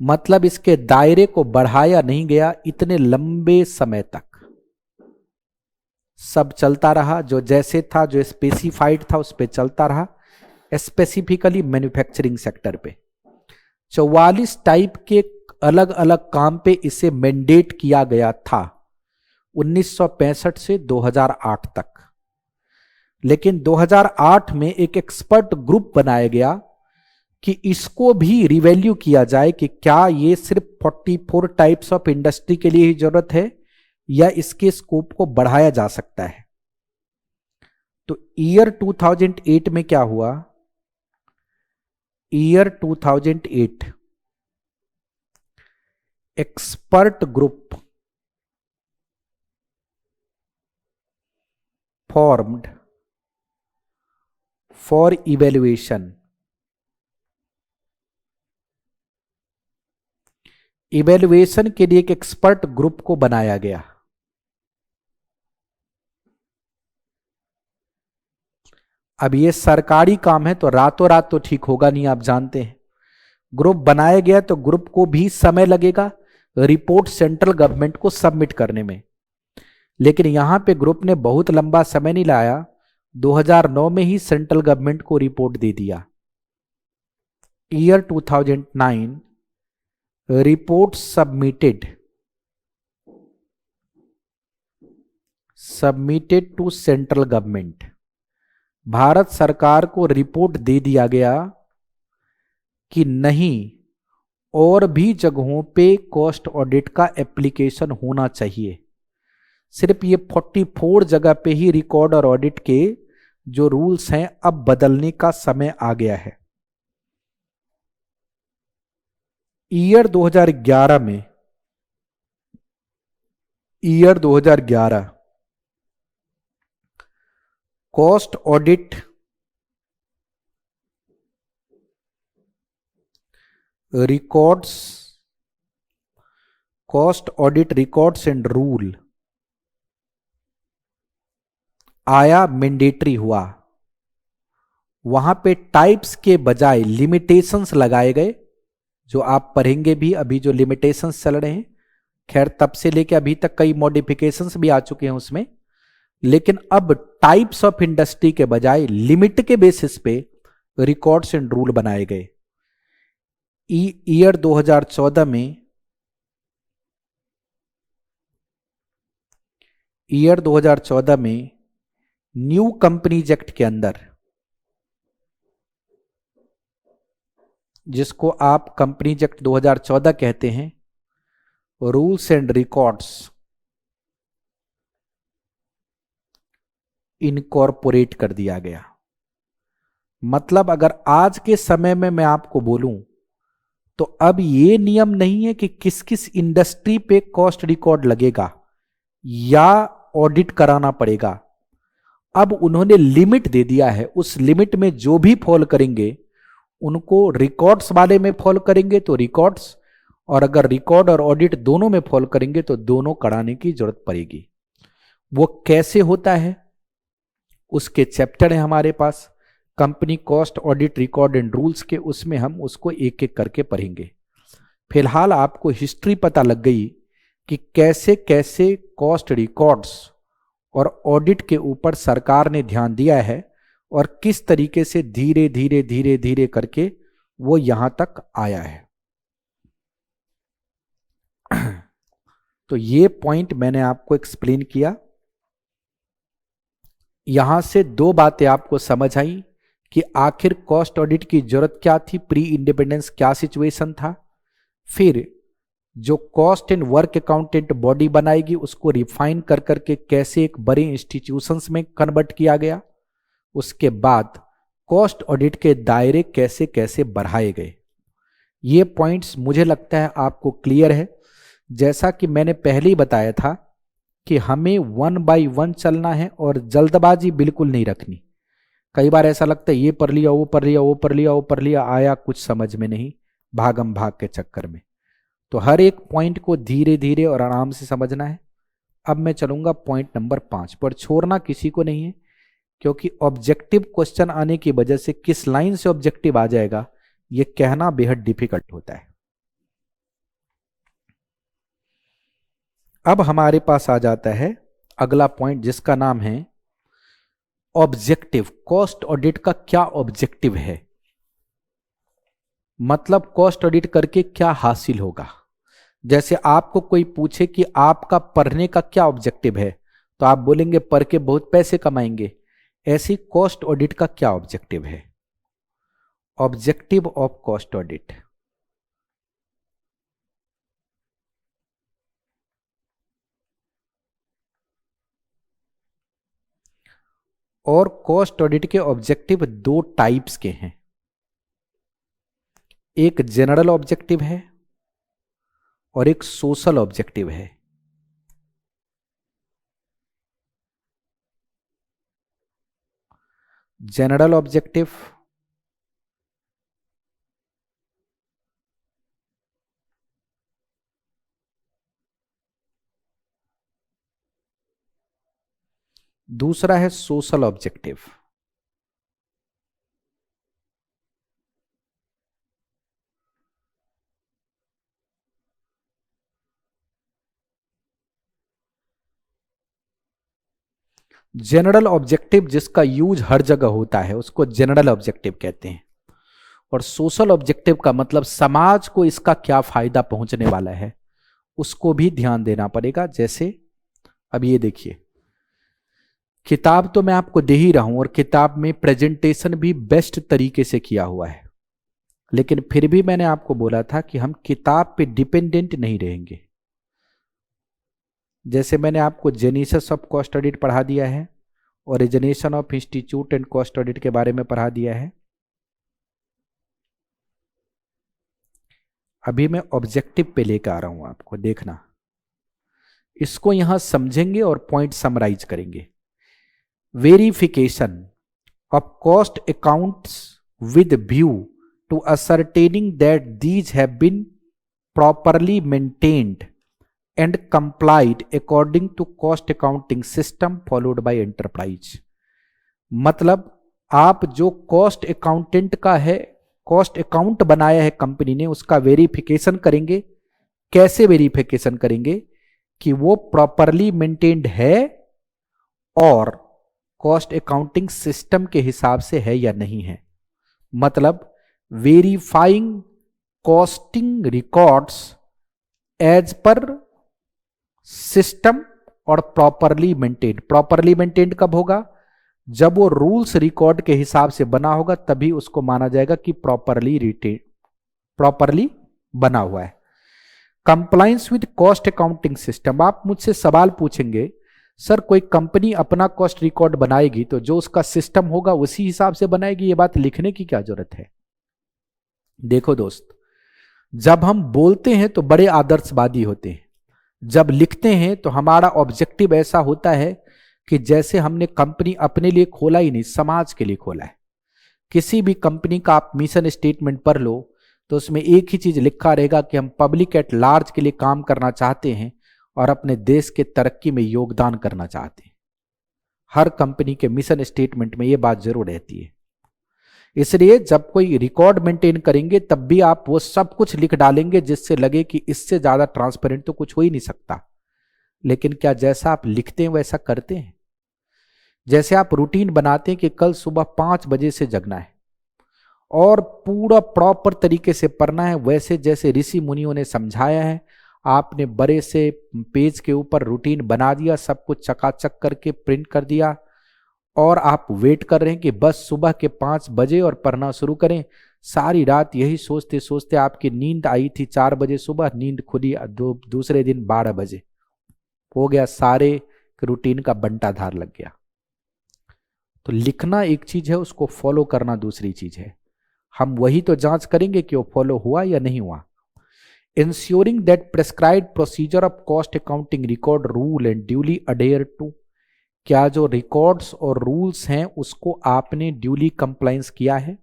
मतलब इसके दायरे को बढ़ाया नहीं गया इतने लंबे समय तक। सब चलता रहा, जो जैसे था, जो स्पेसिफाइड था उस पे चलता रहा, स्पेसिफिकली मैन्युफैक्चरिंग सेक्टर पे। 44 टाइप के अलग अलग काम पे इसे मैंडेट किया गया था 1965 से 2008 तक। लेकिन 2008 में एक एक्सपर्ट ग्रुप बनाया गया कि इसको भी रिवैल्यू किया जाए कि क्या ये सिर्फ 44 टाइप्स ऑफ इंडस्ट्री के लिए ही जरूरत है या इसके स्कोप को बढ़ाया जा सकता है। तो ईयर 2008 में क्या हुआ, year 2008 expert group formed for evaluation. Evaluation के लिए एक एक्सपर्ट ग्रुप को बनाया गया। अब ये सरकारी काम है तो रातों रात तो ठीक होगा नहीं, आप जानते हैं। ग्रुप बनाया गया तो ग्रुप को भी समय लगेगा रिपोर्ट सेंट्रल गवर्नमेंट को सबमिट करने में। लेकिन यहां पे ग्रुप ने बहुत लंबा समय नहीं लाया, 2009 में ही सेंट्रल गवर्नमेंट को रिपोर्ट दे दिया। Year 2009 report submitted to central government. Bharat सरकार को रिपोर्ट दे दिया गया कि नहीं, और भी जगहों पे कॉस्ट ऑडिट का एप्लीकेशन होना चाहिए। सिर्फ ये 44 जगह पे ही रिकॉर्ड और ऑडिट के जो रूल्स हैं अब बदलने का समय आ गया है। ईयर 2011 में, year 2011 cost audit records, cost audit records and rule आया, मैंडेटरी हुआ। वहां पे टाइप्स के बजाय लिमिटेशंस लगाए गए, जो आप पढ़ेंगे भी अभी, जो लिमिटेशंस चल रहे हैं। खैर तब से लेके अभी तक कई मॉडिफिकेशंस भी आ चुके हैं उसमें, लेकिन अब टाइप्स ऑफ इंडस्ट्री के बजाय लिमिट के बेसिस पे रिकॉर्ड्स एंड रूल बनाए गए। ईयर 2014 में, ईयर 2014 में न्यू कंपनीज एक्ट के अंदर, जिसको आप कंपनीज एक्ट 2014 कहते हैं, रूल्स एंड रिकॉर्ड्स इनकॉर्पोरेट कर दिया गया। मतलब अगर आज के समय में मैं आपको बोलूं तो अब ये नियम नहीं है कि किस किस इंडस्ट्री पे कॉस्ट रिकॉर्ड लगेगा या ऑडिट कराना पड़ेगा। अब उन्होंने लिमिट दे दिया है, उस लिमिट में जो भी फॉल करेंगे उनको रिकॉर्ड्स वाले में फॉल करेंगे तो रिकॉर्ड्स, और अगर रिकॉर्ड और ऑडिट दोनों में फॉल करेंगे तो दोनों कराने की जरूरत पड़ेगी। वो कैसे होता है उसके चैप्टर है हमारे पास, company cost audit record and rules के, उसमें हम उसको एक एक करके पढ़ेंगे। फिलहाल आपको हिस्ट्री पता लग गई कि कैसे कैसे कॉस्ट रिकॉर्ड्स और ऑडिट के ऊपर सरकार ने ध्यान दिया है और किस तरीके से धीरे धीरे धीरे धीरे करके वो यहां तक आया है। तो ये पॉइंट मैंने आपको एक्सप्लेन किया। यहां से दो बातें आपको समझ आई कि आखिर कॉस्ट ऑडिट की जरूरत क्या थी, प्री इंडिपेंडेंस क्या सिचुएशन था, फिर जो cost and work accountant body बनाएगी उसको रिफाइन कर करके कैसे एक बड़े इंस्टीट्यूशंस में कन्वर्ट किया गया, उसके बाद कॉस्ट ऑडिट के दायरे कैसे कैसे बढ़ाए गए। ये पॉइंट्स मुझे लगता है आपको क्लियर है। जैसा कि मैंने पहले ही बताया था कि हमें 1 बाय 1 चलना है और जल्दबाजी बिल्कुल नहीं रखनी। कई बार ऐसा लगता है ये पढ़ लिया, वो पढ़ लिया, वो पढ़ लिया, वो पढ़ लिया, आया कुछ समझ में नहीं, भागम भाग के चक्कर में। तो हर एक पॉइंट को धीरे धीरे और आराम से समझना है। अब मैं चलूंगा पॉइंट नंबर 5 पर, छोड़ना किसी को नहीं है, क्योंकि ऑब्जेक्टिव क्वेश्चन आने की वजह से किस लाइन से ऑब्जेक्टिव आ जाएगा यह कहना बेहद डिफिकल्ट होता है। अब हमारे पास आ जाता है अगला पॉइंट जिसका नाम है ऑब्जेक्टिव। कॉस्ट ऑडिट का क्या ऑब्जेक्टिव है, मतलब कॉस्ट ऑडिट करके क्या हासिल होगा। जैसे आपको कोई पूछे कि आपका पढ़ने का क्या ऑब्जेक्टिव है, तो आप बोलेंगे पढ़ के बहुत पैसे कमाएंगे। ऐसी कॉस्ट ऑडिट का क्या ऑब्जेक्टिव है, ऑब्जेक्टिव ऑफ कॉस्ट ऑडिट। और कॉस्ट ऑडिट के ऑब्जेक्टिव दो टाइप्स के हैं, एक जनरल ऑब्जेक्टिव है और एक सोशल ऑब्जेक्टिव है। जनरल ऑब्जेक्टिव दूसरा है सोशल ऑब्जेक्टिव। जनरल ऑब्जेक्टिव जिसका यूज हर जगह होता है उसको जनरल ऑब्जेक्टिव कहते हैं, और सोशल ऑब्जेक्टिव का मतलब समाज को इसका क्या फायदा पहुंचने वाला है उसको भी ध्यान देना पड़ेगा। जैसे अब ये देखिए, किताब तो मैं आपको दे ही रहा हूं और किताब में प्रेजेंटेशन भी बेस्ट तरीके से किया हुआ है, लेकिन फिर भी मैंने आपको बोला था कि हम किताब पे डिपेंडेंट नहीं रहेंगे। जैसे मैंने आपको जेनेसिस ऑफ कॉस्ट ऑडिट पढ़ा दिया है, origination of institute and cost audit के बारे में पढ़ा दिया है। अभी मैं ऑब्जेक्टिव पे लेकर आ रहा हूं आपको, देखना इसको यहां समझेंगे और पॉइंट समराइज करेंगे। Verification of cost accounts with view to ascertaining that these have been properly maintained and complied according to cost accounting system followed by enterprise। मतलब आप जो कॉस्ट अकाउंटेंट का है, कॉस्ट अकाउंट बनाया है कंपनी ने, उसका वेरिफिकेशन करेंगे। कैसे वेरिफिकेशन करेंगे कि वो प्रॉपरली मेंटेन्ड है और कॉस्ट अकाउंटिंग सिस्टम के हिसाब से है या नहीं है। मतलब verifying costing records as per system और प्रॉपरली मेंटेन्ड। प्रॉपरली मेंटेन्ड कब होगा, जब वो रूल्स रिकॉर्ड के हिसाब से बना होगा, तभी उसको माना जाएगा कि प्रॉपरली बना हुआ है। Compliance with cost accounting system. आप मुझसे सवाल पूछेंगे सर कोई कंपनी अपना कॉस्ट रिकॉर्ड बनाएगी तो जो उसका सिस्टम होगा उसी हिसाब से बनाएगी, ये बात लिखने की क्या जरूरत है। देखो दोस्त, जब हम बोलते हैं तो बड़े आदर्शवादी होते हैं, जब लिखते हैं तो हमारा ऑब्जेक्टिव ऐसा होता है कि जैसे हमने कंपनी अपने लिए खोला ही नहीं, समाज के लिए खोला है। किसी भी कंपनी का आप मिशन स्टेटमेंट पढ़ लो तो उसमें एक ही चीज लिखा रहेगा कि हम पब्लिक एट लार्ज के लिए काम करना चाहते हैं और अपने देश के तरक्की में योगदान करना चाहते हैं। हर कंपनी के मिशन स्टेटमेंट में यह बात जरूर रहती है। इसलिए जब कोई रिकॉर्ड मेंटेन करेंगे तब भी आप वो सब कुछ लिख डालेंगे जिससे लगे कि इससे ज्यादा ट्रांसपेरेंट तो कुछ हो ही नहीं सकता। लेकिन क्या जैसा आप लिखते हैं वैसा करते हैं? जैसे आप रूटीन बनाते हैं कि कल सुबह 5 बजे से जगना है और पूरा प्रॉपर तरीके से पढ़ना है, वैसे जैसे ऋषि मुनियों ने समझाया है, आपने बड़े से पेज के ऊपर रूटीन बना दिया, सब कुछ चकाचक करके प्रिंट कर दिया और आप वेट कर रहे हैं कि बस सुबह के 5 बजे और पढ़ना शुरू करें। सारी रात यही सोचते सोचते आपकी नींद आई थी 4 बजे सुबह, नींद खुली दूसरे दिन 12 बजे, हो गया सारे रूटीन का बंटाधार लग गया। तो लिखना एक चीज है, उसको फॉलो करना दूसरी चीज है। हम वही तो जांच करेंगे कि वो फॉलो हुआ या नहीं हुआ। Ensuring that prescribed procedure of cost accounting record rule and duly adhere to। क्या जो रिकॉर्ड्स और रूल्स हैं उसको आपने ड्यूली कंप्लायंस किया है?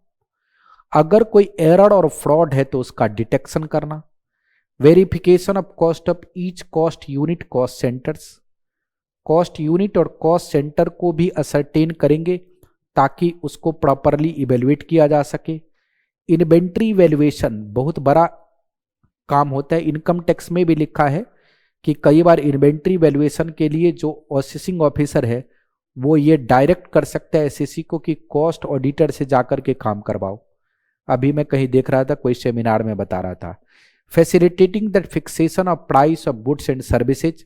अगर कोई एरर और फ्रॉड है तो उसका डिटेक्शन करना, verification of cost of each cost unit cost centres, cost unit और कॉस्ट सेंटर को भी असरटेन करेंगे ताकि उसको प्रॉपरली इवेल्युएट किया जा सके। इन्वेंट्री वैल्यूएशन बहुत बड़ा काम होता है, इनकम टैक्स में भी लिखा है कि कई बार इन्वेंट्री वैल्यूएशन के लिए जो असेसिंग ऑफिसर है वो ये डायरेक्ट कर सकता है एसएससी को कि कॉस्ट ऑडिटर से जाकर के काम करवाओ। अभी मैं कहीं देख रहा था, कोई सेमिनार में बता रहा था। Facilitating the fixation of price of goods and services,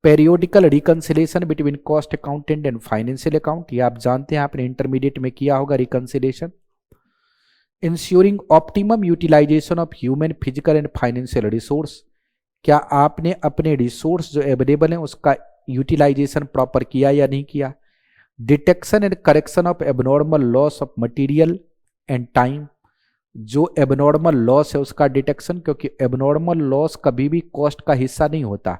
periodical reconciliation between cost accountant and financial account, ये आप जानते हैं, आपने इंटरमीडिएट में किया होगा reconciliation. Ensuring optimum utilisation of human, physical and financial resource, क्या आपने अपने रिसोर्स जो अवेलेबल हैं उसका यूटिलाइजेशन प्रॉपर किया या नहीं किया। Detection and correction of abnormal loss of material and time, जो एबनॉर्मल लॉस है उसका डिटेक्शन, क्योंकि एबनॉर्मल लॉस कभी भी कॉस्ट का हिस्सा नहीं होता,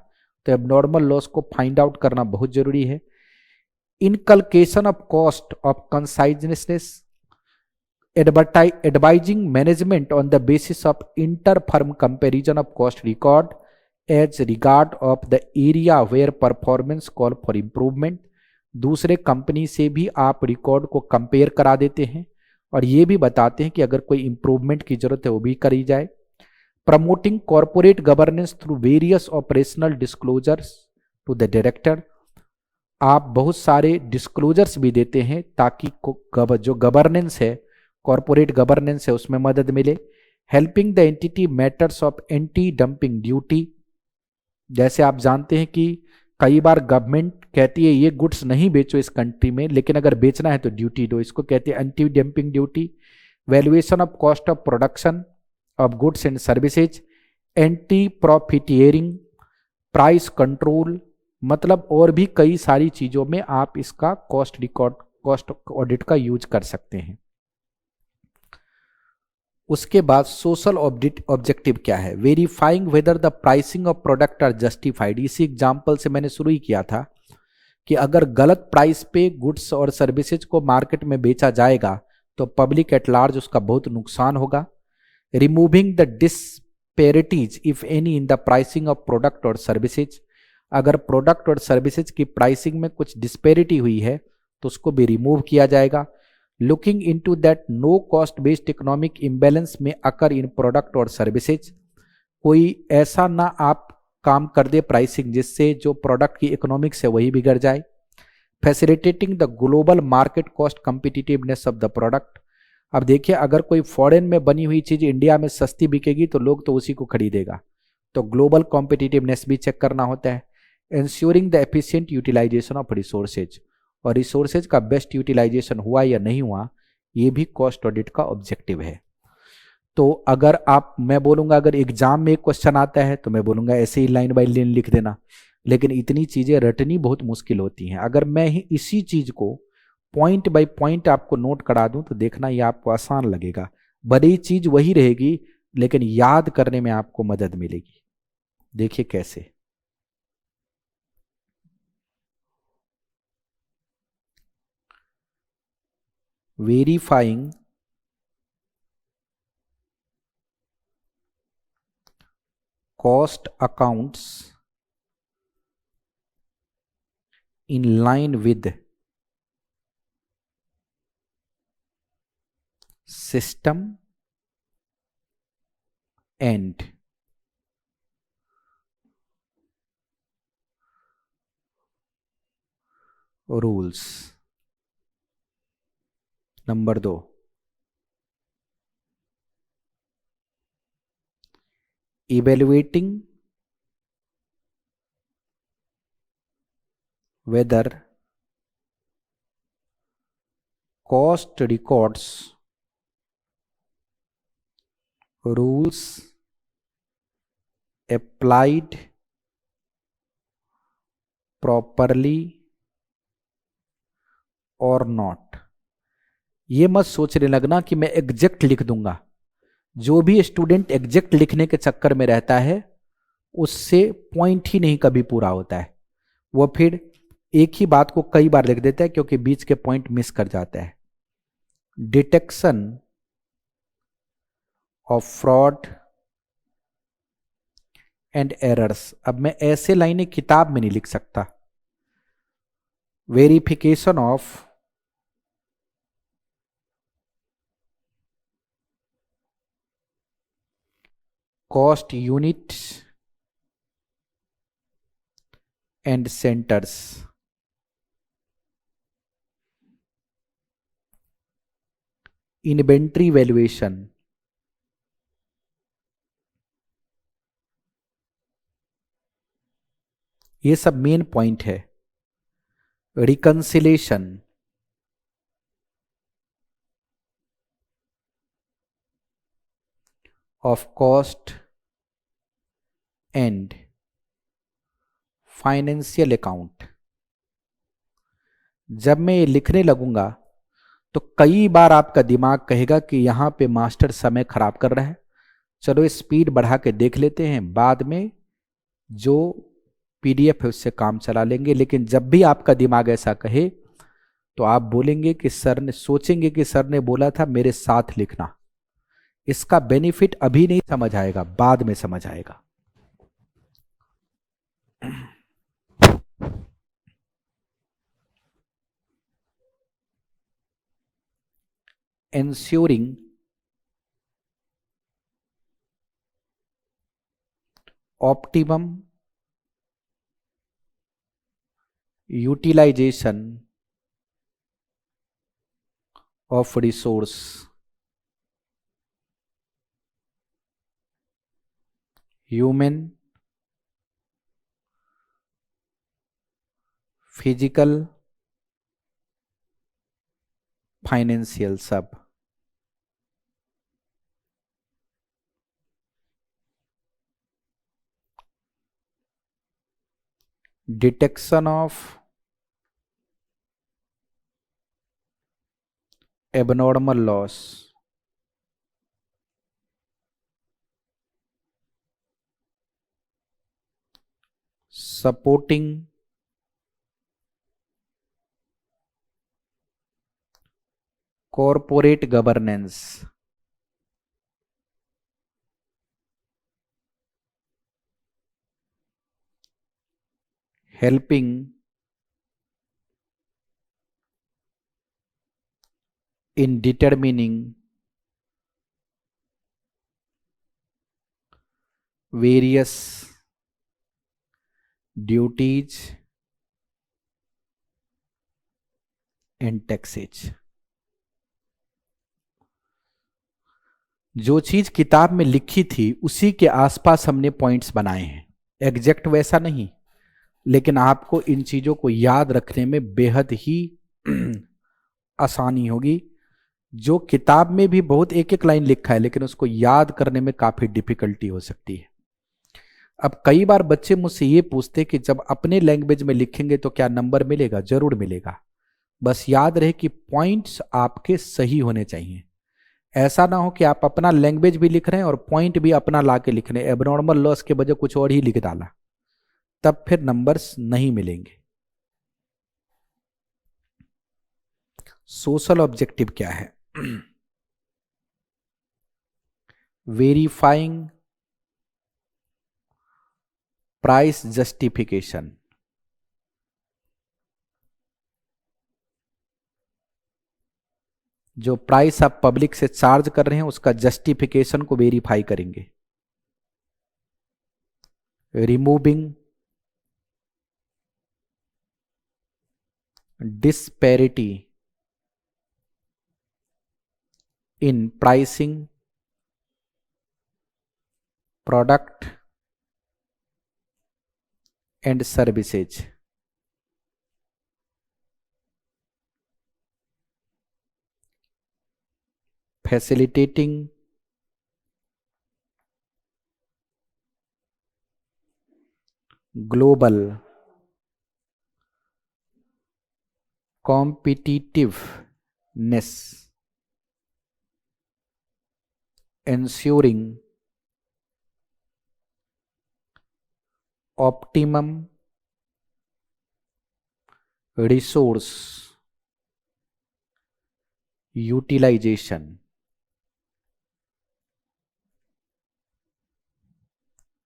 तो एबनॉर्मल लॉस को फाइंड आउट करना बहुत जरूरी है। Inculcation of cost of consciousness, advising management on the basis of inter firm comparison of cost record as regard of the area where performance call for improvement, दूसरे कंपनी से भी आप रिकॉर्ड को कंपेयर करा देते हैं और ये भी बताते हैं कि अगर कोई इंप्रूवमेंट की जरूरत है वो भी करी जाए। Promoting corporate governance through various operational disclosures to the director, आप बहुत सारे डिस्क्लोजर्स भी देते हैं ताकि जो गवर्नेंस है, कॉर्पोरेट गवर्नेंस है, उसमें मदद मिले। Helping the entity matters of anti dumping duty, जैसे आप जानते हैं कि कई बार गवर्नमेंट कहती है ये गुड्स नहीं बेचो इस कंट्री में, लेकिन अगर बेचना है तो ड्यूटी दो, इसको कहते हैं anti dumping duty. Valuation of cost of production of goods and services, anti profiteering, price control, मतलब और भी कई सारी चीजों में आप इसका कॉस्ट रिकॉर्ड, कॉस्ट ऑडिट का यूज कर सकते हैं। उसके बाद सोशल ऑब्जेक्टिव क्या है, verifying whether the pricing of product are justified. इसी एग्जांपल से मैंने शुरू ही किया था कि अगर गलत प्राइस पे गुड्स और सर्विसेज को मार्केट में बेचा जाएगा तो पब्लिक एट लार्ज उसका बहुत नुकसान होगा। Removing the disparities if any in the pricing of product और सर्विसेज, अगर प्रोडक्ट और सर्विसेज की प्राइसिंग में कुछ डिस्पेरिटी हुई है तो उसको भी रिमूव किया जाएगा। Looking into that no cost based economic imbalance में अकर इन प्रोडक्ट और सर्विसेज, कोई ऐसा ना आप काम कर दे प्राइसिंग जिससे जो प्रोडक्ट की इकोनॉमिक्स है वही बिगड़ जाए। Facilitating the global market cost competitiveness of the product, अब देखिए अगर कोई फॉरेन में बनी हुई चीज इंडिया में सस्ती बिकेगी तो लोग तो उसी को खरीदेगा, तो ग्लोबल कॉम्पिटिटिवनेस भी चेक करना होता है। Ensuring the efficient utilisation of resources, और रिसोर्सेज का बेस्ट यूटिलाइजेशन हुआ या नहीं हुआ ये भी कॉस्ट ऑडिट का ऑब्जेक्टिव है। तो अगर आप, मैं बोलूंगा अगर एग्जाम में एक क्वेश्चन आता है तो मैं बोलूंगा ऐसे ही लाइन बाय लाइन लिख देना, लेकिन इतनी चीजें रटनी बहुत मुश्किल होती हैं। अगर मैं ही इसी चीज को पॉइंट बाय पॉइंट आपको नोट करा दूं तो देखना ये आपको आसान लगेगा, बड़ी चीज वही रहेगी लेकिन याद करने में आपको मदद मिलेगी। देखिए कैसे, verifying cost accounts in line with system and rules। Number 2, evaluating whether cost records, rules applied properly or not। ये मत सोचने लगना कि मैं एग्जैक्ट लिख दूंगा, जो भी स्टूडेंट एग्जैक्ट लिखने के चक्कर में रहता है उससे पॉइंट ही नहीं कभी पूरा होता है, वो फिर एक ही बात को कई बार लिख देता है क्योंकि बीच के पॉइंट मिस कर जाता है। Detection of fraud and errors. अब मैं ऐसे लाइनें किताब में नहीं लिख सकता। Verification of cost units and centres. Inventory valuation. ये सब मेन पॉइंट है। Reconciliation of cost and financial account. जब मैं ये लिखने लगूंगा तो कई बार आपका दिमाग कहेगा कि यहां पे मास्टर समय खराब कर रहा है, चलो स्पीड बढ़ा के देख लेते हैं, बाद में जो पीडीएफ है उससे काम चला लेंगे। लेकिन जब भी आपका दिमाग ऐसा कहे तो आप बोलेंगे कि सर ने, सोचेंगे कि सर ने बोला था मेरे साथ लिखना। इसका बेनिफिट अभी नहीं समझ आएगा, बाद में समझ आएगा। ensuring optimum utilization of resource, human, physical, financial, सब। Detection of abnormal loss, supporting corporate governance, helping in determining various duties and taxes। जो चीज किताब में लिखी थी उसी के आसपास हमने पॉइंट्स बनाए हैं, एग्जैक्ट वैसा नहीं, लेकिन आपको इन चीजों को याद रखने में बेहद ही आसानी होगी। जो किताब में भी बहुत एक एक लाइन लिखा है लेकिन उसको याद करने में काफी डिफिकल्टी हो सकती है। अब कई बार बच्चे मुझसे ये पूछते कि जब अपने लैंग्वेज में लिखेंगे तो क्या नंबर मिलेगा? जरूर मिलेगा। बस याद रहे कि पॉइंट्स आपके सही होने चाहिए। ऐसा ना हो कि आप अपना लैंग्वेज भी लिख रहे हैं और पॉइंट भी अपना ला के लिख रहे हैं, एबनॉर्मल लॉस के बजाय कुछ और ही लिख डाला, तब फिर नंबर्स नहीं मिलेंगे। सोशल ऑब्जेक्टिव क्या है? Verifying price justification. जो प्राइस आप पब्लिक से चार्ज कर रहे हैं उसका जस्टिफिकेशन को वेरीफाई करेंगे। Removing disparity in pricing product and services. Facilitating global competitiveness, ensuring optimum resource utilisation.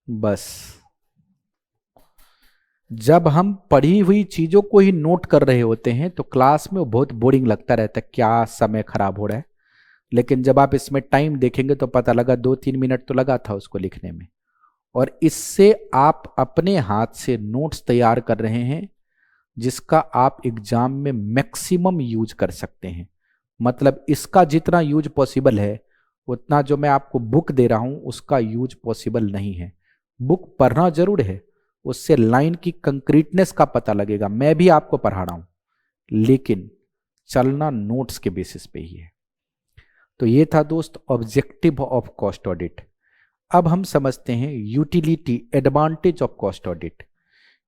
बस जब हम पढ़ी हुई चीजों को ही नोट कर रहे होते हैं तो क्लास में वो बहुत बोरिंग लगता रहता है, क्या समय खराब हो रहा है। लेकिन जब आप इसमें टाइम देखेंगे तो पता लगा 2-3 मिनट तो लगा था उसको लिखने में। और इससे आप अपने हाथ से नोट्स तैयार कर रहे हैं जिसका आप एग्जाम में मैक्सिमम यूज कर सकते हैं। मतलब इसका जितना यूज पॉसिबल है उतना जो मैं आपको बुक दे रहा हूं उसका यूज पॉसिबल नहीं है। बुक पढ़ना जरूर है, उससे लाइन की कंक्रीटनेस का पता लगेगा, मैं भी आपको पढ़ा रहा हूं, लेकिन चलना नोट्स के बेसिस पे ही है। तो ये था दोस्त ऑब्जेक्टिव ऑफ कॉस्ट ऑडिट। अब हम समझते हैं utility, advantage of cost audit.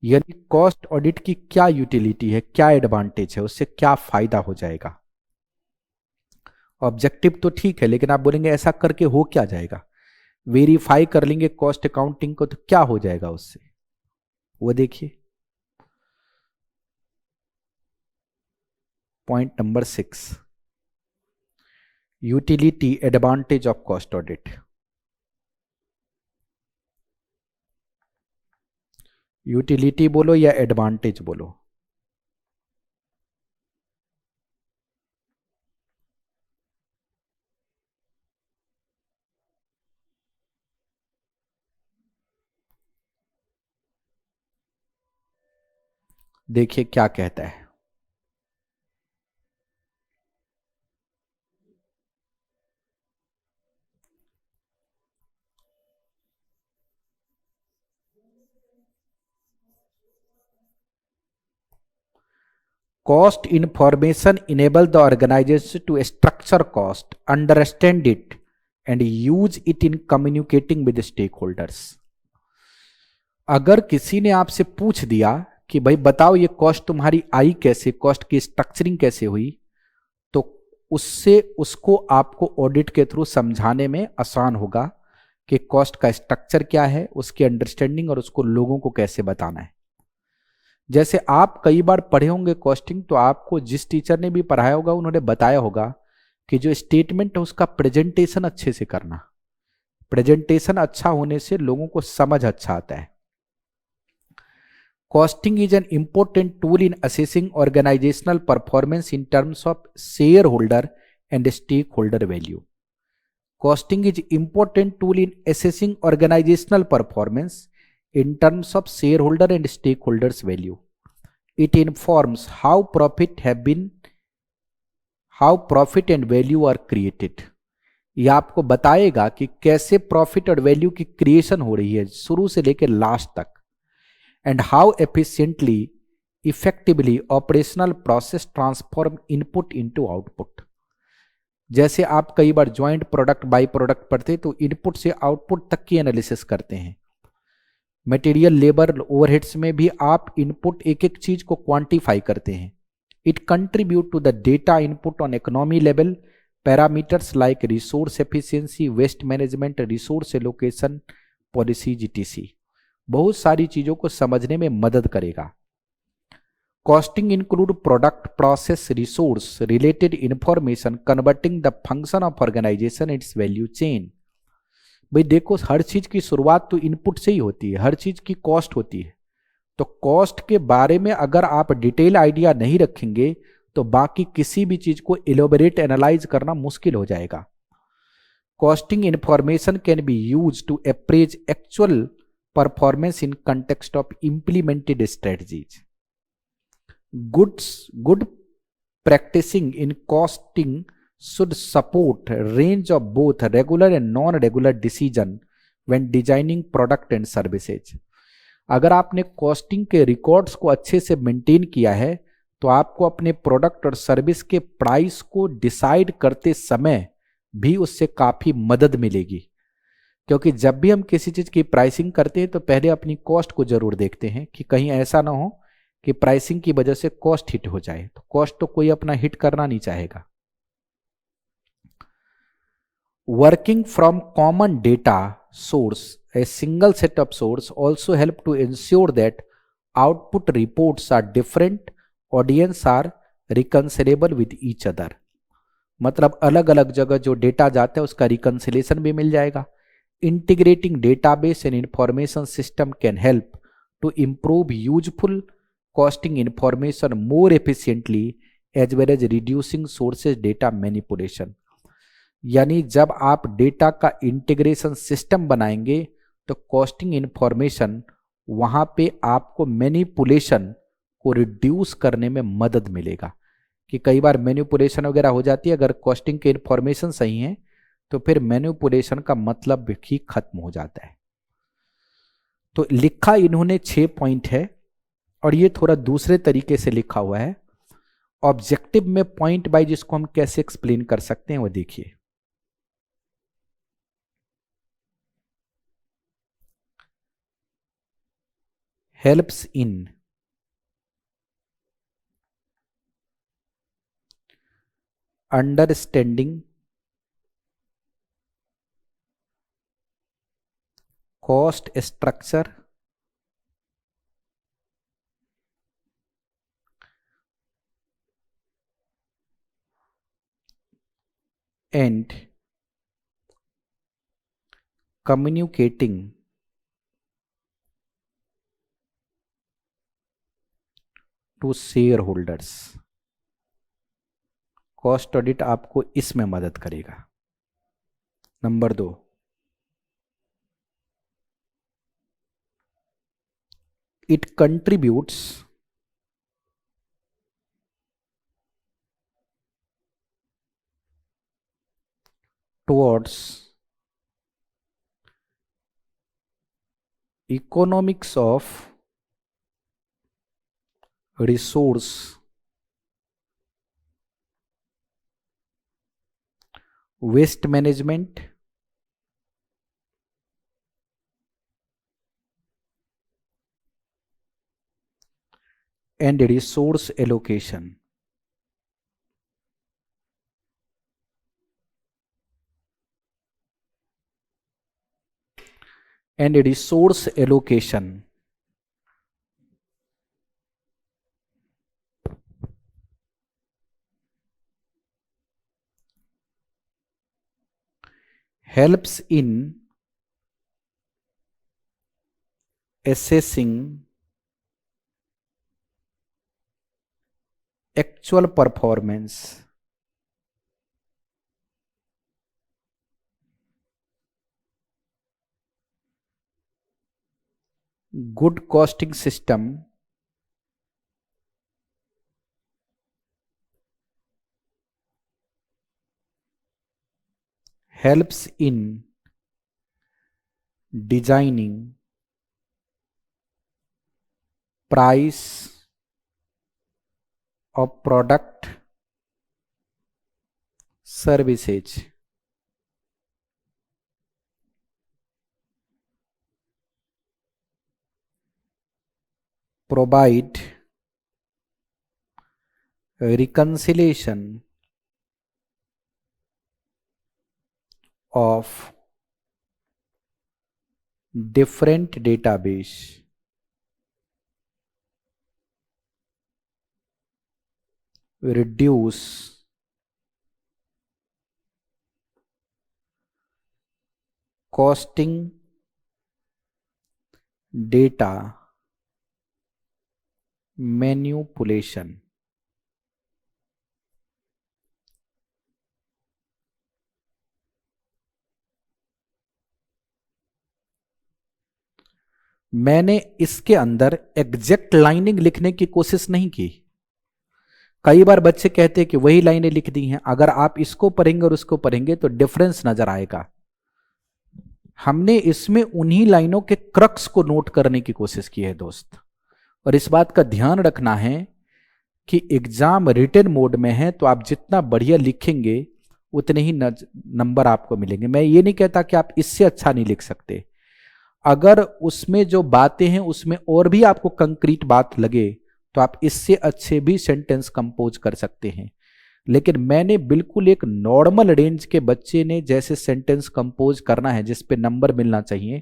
यानी कॉस्ट ऑडिट की क्या यूटिलिटी है, क्या एडवांटेज है, उससे क्या फायदा हो जाएगा। ऑब्जेक्टिव तो ठीक है, लेकिन आप बोलेंगे ऐसा करके हो क्या जाएगा, वेरीफाई कर लेंगे कॉस्ट अकाउंटिंग को तो क्या हो जाएगा उससे, वो देखिए point number 6, utility advantage of cost audit. Utility बोलो या एडवांटेज बोलो। देखिए क्या कहता है। Cost information enable the organization to structure cost, understand it, and use it in communicating with the stakeholders. अगर किसी ने आपसे पूछ दिया कि भाई बताओ ये कॉस्ट तुम्हारी आई कैसे, कॉस्ट की स्ट्रक्चरिंग कैसे हुई, तो उससे उसको आपको ऑडिट के थ्रू समझाने में आसान होगा कि कॉस्ट का स्ट्रक्चर क्या है, उसकी अंडरस्टैंडिंग और उसको लोगों को कैसे बताना है। जैसे आप कई बार पढ़े होंगे कॉस्टिंग, तो आपको जिस टीचर ने भी पढ़ाया होगा उन्होंने बताया होगा कि जो स्टेटमेंट है उसका प्रेजेंटेशन अच्छे से करना, प्रेजेंटेशन अच्छा होने से लोगों को समझ अच्छा आता है। Costing is an important tool in assessing organisational performance in terms of shareholder and stakeholder value. Costing is important tool in assessing organisational performance in terms of shareholder and stakeholders value. It informs how profit and value are created. यह आपको बताएगा कि कैसे प्रॉफिट और वैल्यू की क्रिएशन हो रही है शुरू से लेकर लास्ट तक, and how efficiently effectively operational process transform input into output. जैसे आप कई बार ज्वाइंट प्रोडक्ट बाई प्रोडक्ट पढ़ते तो इनपुट से आउटपुट तक की एनालिसिस करते हैं। मटेरियल, लेबर, ओवरहेड्स में भी आप इनपुट एक एक चीज को क्वांटिफाई करते हैं। It contribute to the data input on economy level, parameters like resource efficiency, waste management, resource allocation policies etc. बहुत सारी चीजों को समझने में मदद करेगा। Costing include product, process, resource related information converting the function of organisation its value chain. भाई देखो, हर चीज की शुरुआत तो इनपुट से ही होती है, हर चीज की कॉस्ट होती है। तो कॉस्ट के बारे में अगर आप डिटेल आइडिया नहीं रखेंगे तो बाकी किसी भी चीज को इलोबरेट एनालाइज करना मुश्किल हो जाएगा। Costing information can be use to appraise actual performance in context of implemented strategies. Good practicing in costing should support range of both regular and non-regular decision when designing product and services. अगर आपने कॉस्टिंग के रिकॉर्ड्स को अच्छे से मेंटेन किया है तो आपको अपने प्रोडक्ट और सर्विस के प्राइस को डिसाइड करते समय भी उससे काफी मदद मिलेगी। क्योंकि जब भी हम किसी चीज की प्राइसिंग करते हैं तो पहले अपनी कॉस्ट को जरूर देखते हैं कि कहीं ऐसा ना हो कि प्राइसिंग की वजह से कॉस्ट हिट हो जाए। तो कॉस्ट तो कोई अपना हिट करना नहीं चाहेगा। Working from common data source, a single set of source also help to ensure that output reports are different audience are reconcilable with each other, मतलब अलग अलग जगह जो डेटा जाता है उसका रिकंसिलेशन भी मिल जाएगा। Integrating database and information system can help to improve useful costing information more efficiently as well as reducing sources data manipulation। यानी जब आप डेटा का इंटीग्रेशन सिस्टम बनाएंगे तो कॉस्टिंग इंफॉर्मेशन वहां पे आपको मैनिपुलेशन को रिड्यूस करने में मदद मिलेगा, कि कई बार मैनिपुलेशन वगैरह हो जाती है। अगर कॉस्टिंग के इंफॉर्मेशन सही है तो फिर मैनिपुलेशन का मतलब ही खत्म हो जाता है। तो लिखा इन्होंने 6 पॉइंट है और ये थोड़ा दूसरे तरीके से लिखा हुआ है। ऑब्जेक्टिव में पॉइंट वाइज इसको हम कैसे एक्सप्लेन कर सकते हैं वो देखिए। Helps in understanding cost structure and communicating to shareholders। Cost audit आपको इसमें मदद करेगा। Number 2, it contributes towards economics of resource waste management and resource allocation। and resource allocation helps in assessing actual performance, good costing system helps in designing price of product services, provide reconciliation of different database, reduce costing data manipulation। मैंने इसके अंदर एग्जैक्ट लाइनिंग लिखने की कोशिश नहीं की। कई बार बच्चे कहते हैं कि वही लाइनें लिख दी हैं, अगर आप इसको पढ़ेंगे और उसको पढ़ेंगे तो डिफरेंस नजर आएगा। हमने इसमें उन्हीं लाइनों के क्रक्स को नोट करने की कोशिश की है दोस्त। और इस बात का ध्यान रखना है कि एग्जाम रिटन मोड में है तो आप जितना बढ़िया लिखेंगे उतने ही नंबर आपको मिलेंगे। मैं ये नहीं कहता कि आप इससे अच्छा नहीं लिख सकते, अगर उसमें जो बातें हैं उसमें और भी आपको कंक्रीट बात लगे तो आप इससे अच्छे भी सेंटेंस कंपोज कर सकते हैं। लेकिन मैंने बिल्कुल एक नॉर्मल रेंज के बच्चे ने जैसे सेंटेंस कंपोज करना है जिस पे नंबर मिलना चाहिए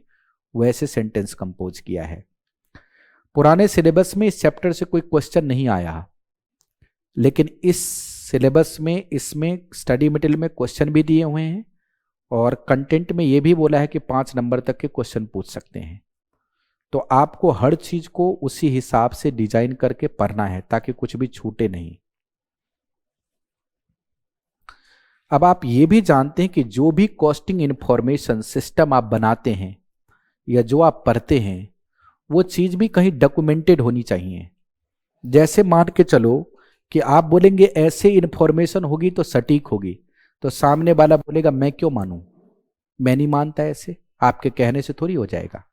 वैसे सेंटेंस कंपोज किया है। पुराने सिलेबस में इस चैप्टर से कोई क्वेश्चन नहीं आया, लेकिन इस सिलेबस में इसमें स्टडी मटेरियल में क्वेश्चन भी दिए हुए हैं और कंटेंट में ये भी बोला है कि 5 नंबर तक के क्वेश्चन पूछ सकते हैं। तो आपको हर चीज को उसी हिसाब से डिजाइन करके पढ़ना है ताकि कुछ भी छूटे नहीं। अब आप ये भी जानते हैं कि जो भी कॉस्टिंग इंफॉर्मेशन सिस्टम आप बनाते हैं या जो आप पढ़ते हैं वो चीज भी कहीं डॉक्यूमेंटेड होनी चाहिए। जैसे मान के चलो कि आप बोलेंगे ऐसे इंफॉर्मेशन होगी तो सटीक होगी, तो सामने वाला बोलेगा मैं क्यों मानूं, मैं नहीं मानता, ऐसे आपके कहने से थोड़ी हो जाएगा।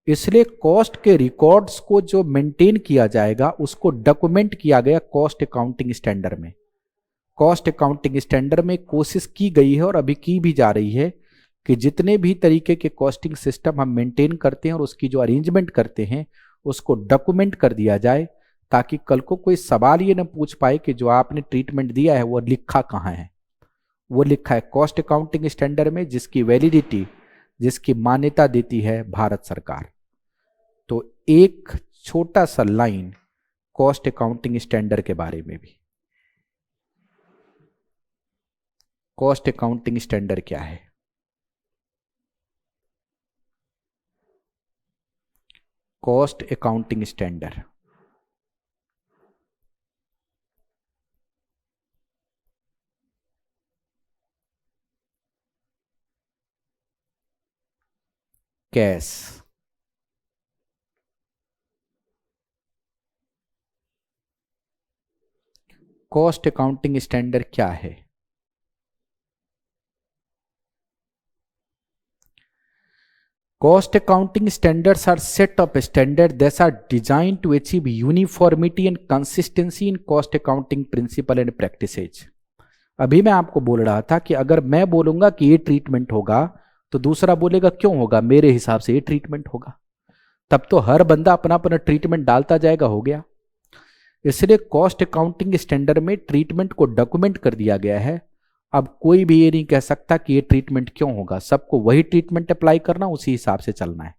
इसलिए कॉस्ट के रिकॉर्ड्स को जो मेंटेन किया जाएगा उसको डॉक्यूमेंट किया गया कॉस्ट अकाउंटिंग स्टैंडर्ड में। कॉस्ट अकाउंटिंग स्टैंडर्ड में कोशिश की गई है और अभी की भी जा रही है कि जितने भी तरीके के कॉस्टिंग सिस्टम हम मेंटेन करते हैं और उसकी जो अरेंजमेंट करते हैं उसको डॉक्यूमेंट कर दिया जाए, ताकि कल को कोई सवाल ये ना पूछ पाए कि जो आपने ट्रीटमेंट दिया है वो लिखा कहाँ है। वो लिखा है कॉस्ट अकाउंटिंग स्टैंडर्ड में, जिसकी वैलिडिटी, जिसकी मान्यता देती है भारत सरकार। तो एक छोटा सा लाइन कॉस्ट अकाउंटिंग स्टैंडर्ड के बारे में भी। कॉस्ट अकाउंटिंग स्टैंडर्ड क्या है? Cost accounting standard cash. Cost accounting standard क्या है? Cost accounting standards are set of standards that are designed to achieve uniformity and consistency in cost accounting principle and practices। अभी मैं आपको बोल रहा था कि अगर मैं बोलूंगा कि ये ट्रीटमेंट होगा तो दूसरा बोलेगा क्यों होगा, मेरे हिसाब से ये ट्रीटमेंट होगा, तब तो हर बंदा अपना अपना ट्रीटमेंट डालता जाएगा, हो गया। इसलिए कॉस्ट अकाउंटिंग स्टैंडर्ड में ट्रीटमेंट को डॉक्यूमेंट कर दिया गया है। अब कोई भी ये नहीं कह सकता कि ये ट्रीटमेंट क्यों होगा, सबको वही ट्रीटमेंट अप्लाई करना, उसी हिसाब से चलना है।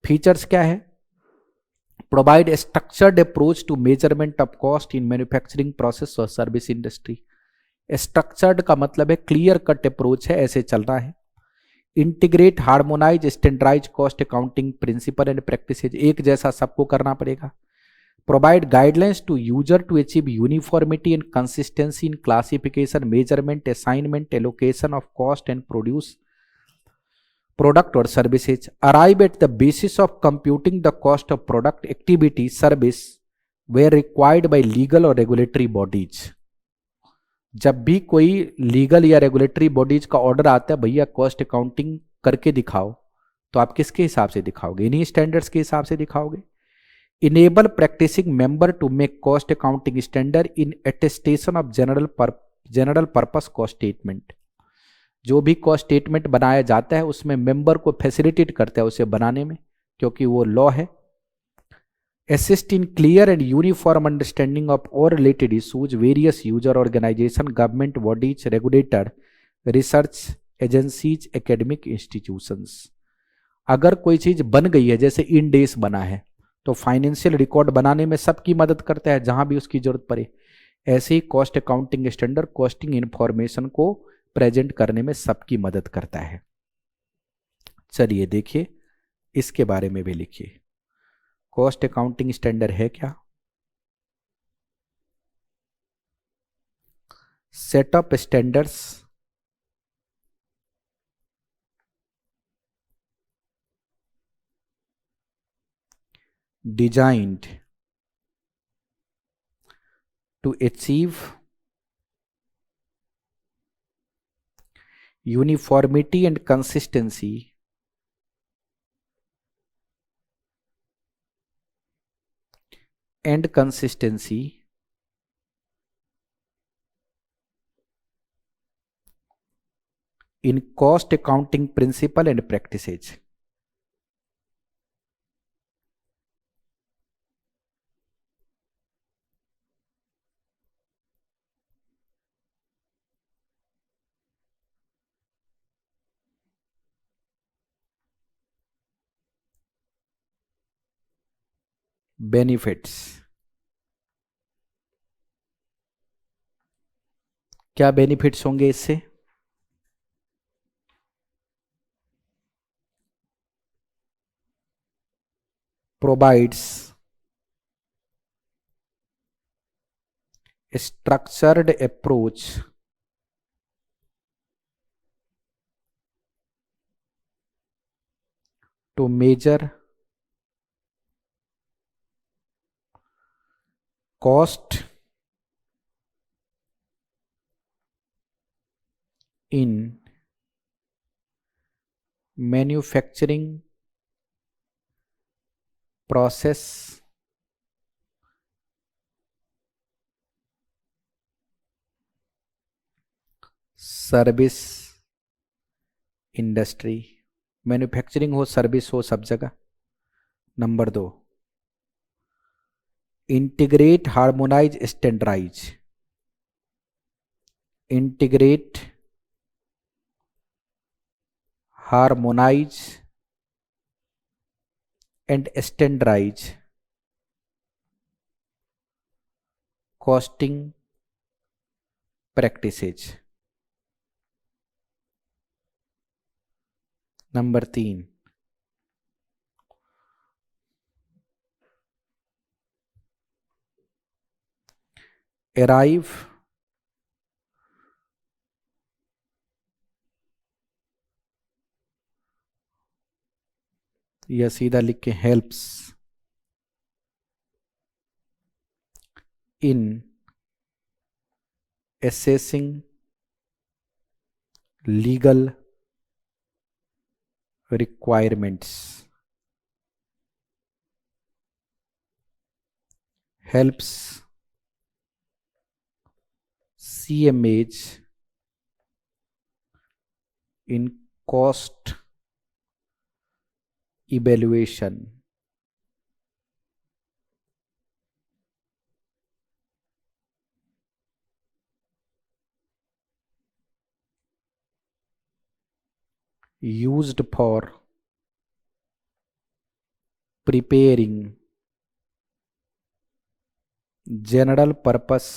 फीचर्स क्या है? Provide structured approach to measurement of cost in manufacturing process और सर्विस इंडस्ट्री। स्ट्रक्चर्ड का मतलब है क्लियर कट अप्रोच है, ऐसे चलना है। Integrate harmonise standardise cost accounting principle and practices, एक जैसा सबको करना पड़ेगा। Provide guidelines to user to achieve uniformity and consistency in classification, measurement, assignment, allocation of cost and produce product or services. Arrive at the basis of computing the cost of product, activity, service where required by legal or regulatory bodies। जब भी कोई लीगल या रेगुलेटरी बॉडीज का ऑर्डर आता है, भैया कॉस्ट अकाउंटिंग करके दिखाओ, तो आप किसके हिसाब से दिखाओगे? इन्हीं स्टैंडर्ड्स के हिसाब से दिखाओगे। enable practicing member to make cost accounting standard in attestation of general purpose cost statement। जो भी कॉस्ट स्टेटमेंट बनाया जाता है उसमें मेंबर को फैसिलिटेट करता है उसे बनाने में, क्योंकि वो लॉ है। assist in clear and uniform understanding of all related issues, various user organization, government bodies, regulator, research agencies, academic institutions। अगर कोई चीज बन गई है, जैसे इंडेस बना है, तो फाइनेंशियल रिकॉर्ड बनाने में सबकी मदद करता है जहां भी उसकी जरूरत पड़े। ऐसे ही cost accounting standard costing information को प्रेजेंट करने में सबकी मदद करता है। चलिए देखिए, इसके बारे में भी लिखिए। कॉस्ट अकाउंटिंग स्टैंडर्ड है क्या? Set of standards designed to achieve uniformity and consistency in cost accounting principle and practices। Benefits, क्या बेनिफिट्स होंगे इससे? Provides structured approach to measure cost in manufacturing process service industry. Manufacturing हो, सर्विस हो, सब जगह। Number 2, integrate harmonise standardise, integrate harmonise and standardise costing practices. Number 3, arrive या सीधा लिख के helps in assessing legal requirements, helps CMAs in cost evaluation, used for preparing general purpose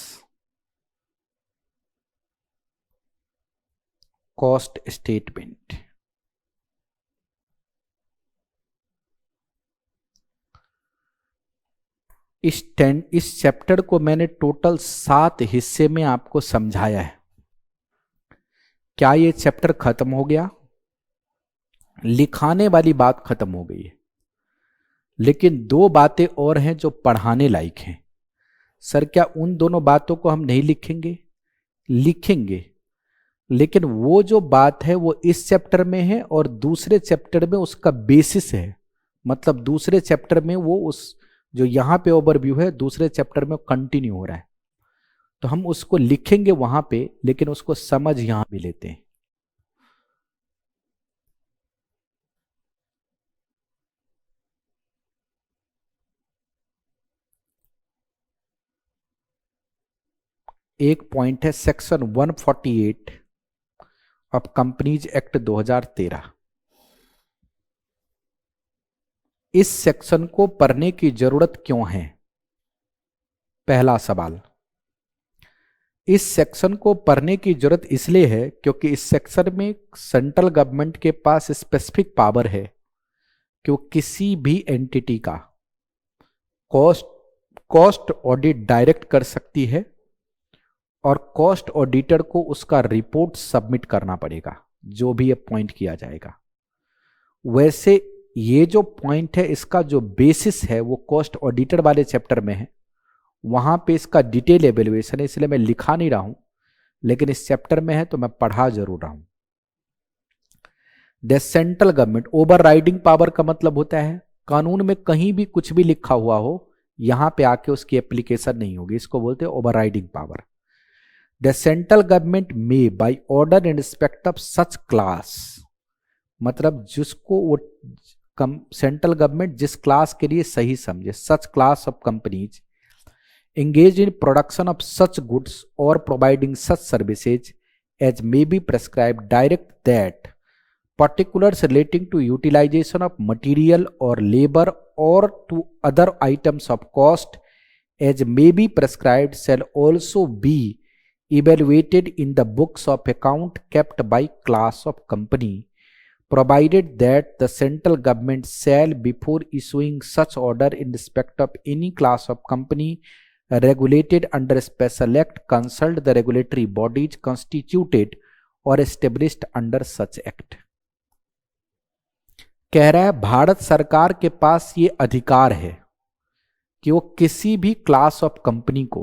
cost statement। इस चैप्टर को मैंने टोटल 7 हिस्से में आपको समझाया है। क्या ये चैप्टर खत्म हो गया? लिखाने वाली बात खत्म हो गई है, लेकिन 2 बातें और हैं जो पढ़ाने लायक हैं। सर क्या उन दोनों बातों को हम नहीं लिखेंगे? लिखेंगे, लेकिन वो जो बात है वो इस चैप्टर में है और दूसरे चैप्टर में उसका बेसिस है। मतलब दूसरे चैप्टर में वो उस जो यहां पे ओवरव्यू है दूसरे चैप्टर में कंटिन्यू हो रहा है, तो हम उसको लिखेंगे वहां पे, लेकिन उसको समझ यहां भी लेते हैं। एक पॉइंट है सेक्शन 148 ऑफ कंपनीज एक्ट 2013। इस सेक्शन को पढ़ने की जरूरत क्यों है? पहला सवाल। इस सेक्शन को पढ़ने की जरूरत इसलिए है क्योंकि इस सेक्शन में सेंट्रल गवर्नमेंट के पास स्पेसिफिक पावर है कि वो किसी भी एंटिटी का कॉस्ट ऑडिट डायरेक्ट कर सकती है और कॉस्ट ऑडिटर को उसका रिपोर्ट सबमिट करना पड़ेगा जो भी अपॉइंट किया जाएगा। वैसे ये जो पॉइंट है इसका जो बेसिस है वो कॉस्ट ऑडिटर वाले चैप्टर में है, वहां पे इसका डिटेल एवेल्युएशन है, इसलिए मैं लिखा नहीं रहा हूं, लेकिन इस चैप्टर में है तो मैं पढ़ा जरूर रहा हूं। The central government, over riding power का मतलब होता है कानून में कहीं भी कुछ भी लिखा हुआ हो यहां पे आके उसकी एप्लीकेशन नहीं होगी, इसको बोलते हैं overriding power. The central government may by order and respect of such class, मतलब जिसको वो सेंट्रल गवर्नमेंट जिस क्लास के लिए सही समझे, such class of companies engaged in production of such goods or providing such services as may be prescribed, direct that particulars relating to utilization of material or labor or to other items of cost as may be prescribed shall also be evaluated in the books of account kept by class of company, provided that the central government shall, before issuing such order in respect of any class of company regulated under special act, consult the regulatory bodies constituted or established under such act। कह रहा है भारत सरकार के पास ये अधिकार है कि वो किसी भी क्लास ऑफ कंपनी को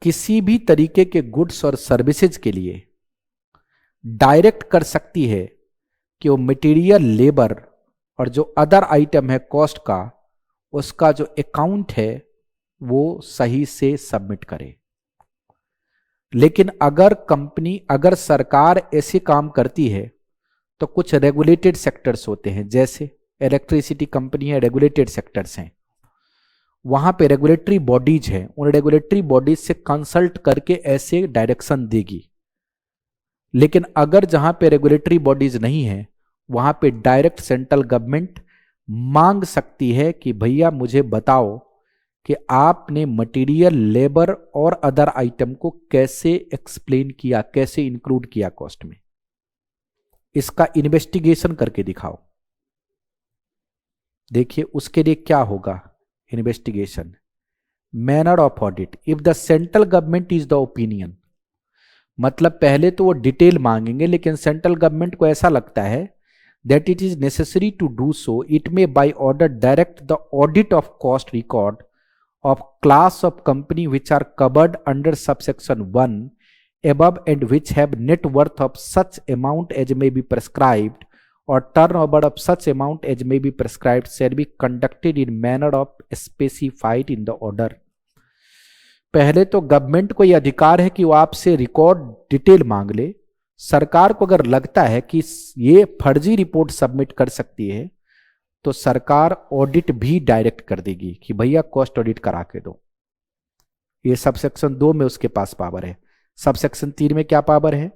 किसी भी तरीके के गुड्स और सर्विसेज के लिए डायरेक्ट कर सकती है कि वो मटेरियल, लेबर और जो अदर आइटम है कॉस्ट का, उसका जो अकाउंट है वो सही से सबमिट करे। लेकिन अगर सरकार ऐसे काम करती है तो कुछ रेगुलेटेड सेक्टर्स होते हैं, जैसे इलेक्ट्रिसिटी कंपनी है, रेगुलेटेड सेक्टर्स हैं, वहां पे रेगुलेटरी बॉडीज हैं, उन रेगुलेटरी बॉडीज से कंसल्ट करके ऐसे डायरेक्शन देगी। लेकिन अगर जहां पे रेगुलेटरी बॉडीज नहीं है वहां पे डायरेक्ट सेंट्रल गवर्नमेंट मांग सकती है कि भैया मुझे बताओ कि आपने मटेरियल, लेबर और अदर आइटम को कैसे एक्सप्लेन किया, कैसे इंक्लूड किया कॉस्ट में, इसका इन्वेस्टिगेशन करके दिखाओ। देखिए उसके लिए क्या होगा investigation, manner of audit. If the central government is the opinion, मतलब पहले तो वो डिटेल मांगेंगे, लेकिन सेंट्रल गवर्नमेंट को ऐसा लगता है that it is necessary to do so, it may by order direct the audit of cost record of class of company which are covered under subsection 1 above and which have net worth of such amount as may be prescribed or turnover of such amount as may be prescribed shall be conducted in manner of specified in the order। पहले तो गवर्नमेंट को यह अधिकार है कि वो आपसे रिकॉर्ड डिटेल मांग ले। सरकार को अगर लगता है कि ये फर्जी रिपोर्ट सबमिट कर सकती है तो सरकार ऑडिट भी डायरेक्ट कर देगी कि भैया कॉस्ट ऑडिट करा के दो। ये सबसेक्शन 2 में उसके पास पावर है। सबसेक्शन 3 में क्या पावर है,